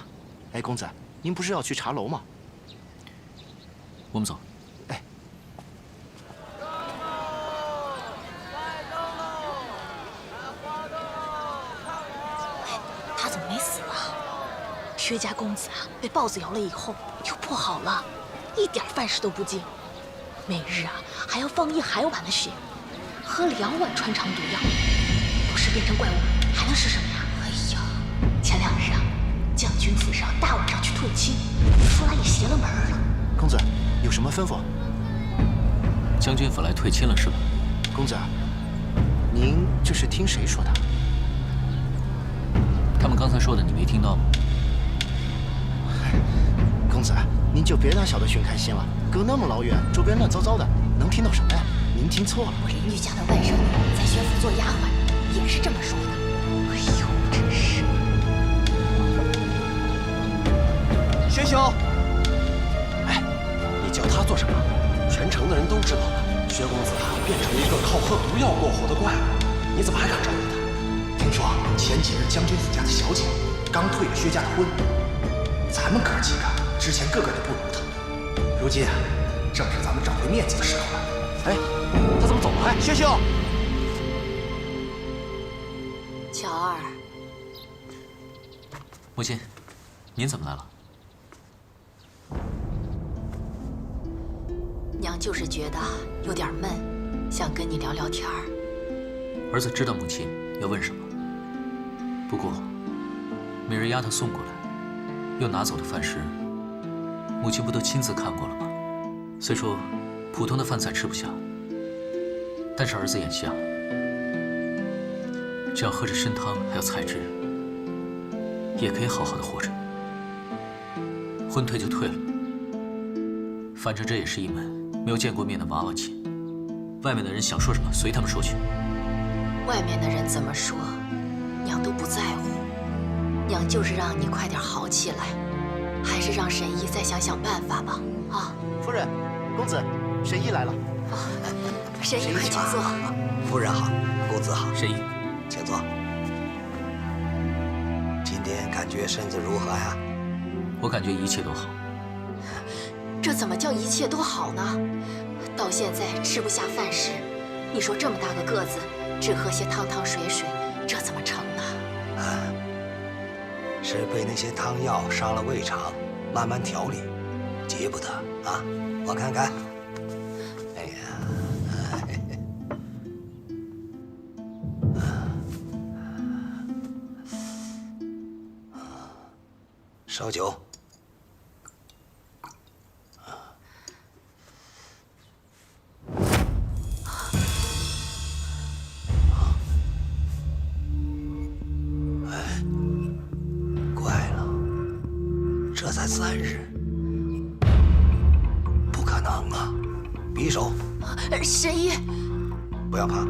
哎，公子，您不是要去茶楼吗？我们走。哎。他怎么没死啊？薛家公子啊，被豹子咬了以后又不好了，一点饭食都不进。每日啊还要放1海碗的血，喝2碗穿肠毒药，不是变成怪物还能是什么呀？哎呀，前2日啊，将军府上大晚上去退亲，说来也邪了门了。公子有什么吩咐？将军府来退亲了是吧？公子，您这是听谁说的？他们刚才说的你没听到吗？公子，您就别拿小的寻开心了，隔那么老远，周边乱糟糟的，能听到什么呀？您听错了。我邻居家的外甥女在薛府做丫鬟，也是这么说的。哎呦，真是！薛兄，哎，你叫他做什么？全城的人都知道了，薛公子啊变成一个靠喝毒药过活的怪物，你怎么还敢招惹他？听说前几日将军府家的小姐刚退了薛家的婚，咱们哥几个之前个个都不如他，如今正是咱们找回面子的时候了。哎，他怎么走了？哎，薛兄，乔儿，母亲，您怎么来了？娘就是觉得有点闷，想跟你聊聊天儿。儿子知道母亲要问什么，不过美人丫头送过来又拿走的饭食，母亲不都亲自看过了吗？虽说普通的饭菜吃不下，但是儿子眼下只要喝着参汤还有菜汁，也可以好好的活着。婚退就退了，反正这也是一门没有见过面的娃娃亲，外面的人想说什么随他们说去。外面的人怎么说，娘都不在乎。娘就是让你快点好起来，还是让神医再想想办法吧。啊，夫人，公子，神医来了。神医，快请坐。夫人好，公子好。神医，请坐。今天感觉身子如何呀？我感觉一切都好。这怎么叫一切都好呢？到现在吃不下饭食。你说这么大个个子，只喝些汤汤水水，这怎么成呢？是被那些汤药伤了胃肠，慢慢调理，急不得啊！我看看，哎呀，烧酒。这才3日，不可能啊！匕首，神医，不要怕。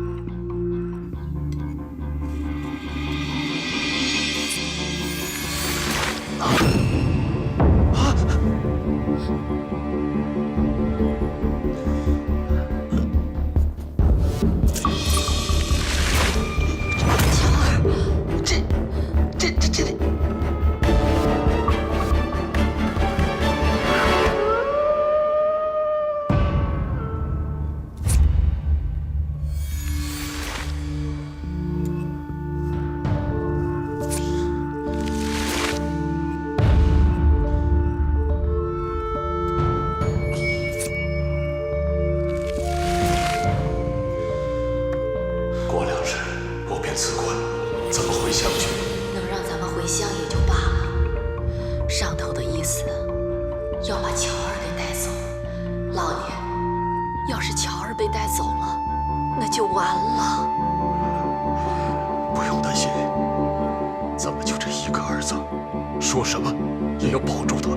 说什么也要保住他。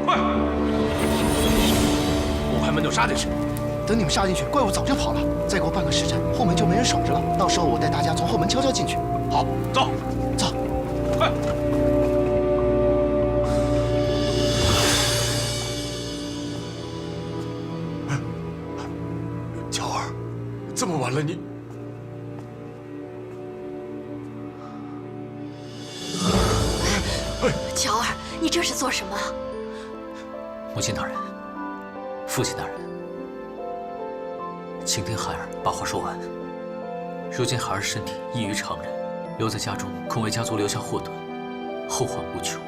快！五块门都杀进去。等你们杀进去，怪物早就跑了。再给我半个时辰，后门就没人守着了。到时候我带大家从后门悄悄进去。好，走，走，快！乔儿，这么晚了你。 乔儿，你这是做什么？母亲大人，父亲大人，请听孩儿把话说完。如今孩儿身体异于常人，留在家中恐为家族留下祸端，后患无穷。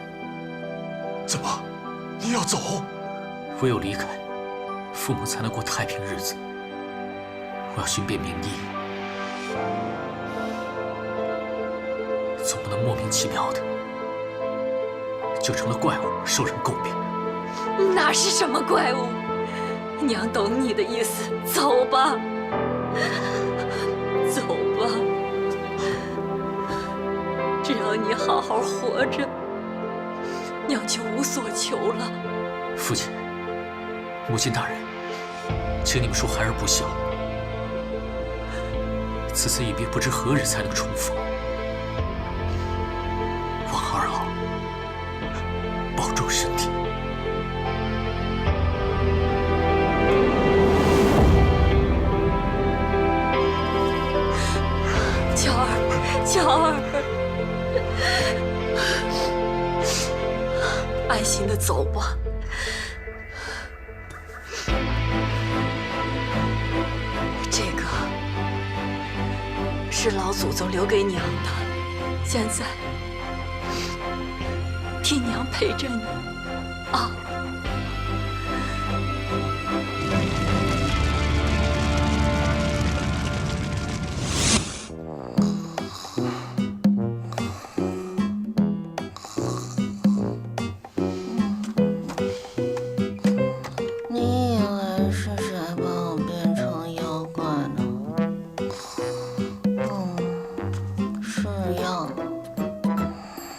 怎么，你要走？唯有离开，父母才能过太平日子。我要寻遍名医，总不能莫名其妙的。 就成了怪物，受人诟病。哪是什么怪物？娘懂你的意思，走吧，走吧。只要你好好活着，娘就无所求了。父亲、母亲大人，请你们恕孩儿不孝。此次一别，不知何日才能重逢。望二老 保重身体。乔儿，乔儿，安心的走吧。这个是老祖宗留给娘的，现在。 替娘陪着你，啊！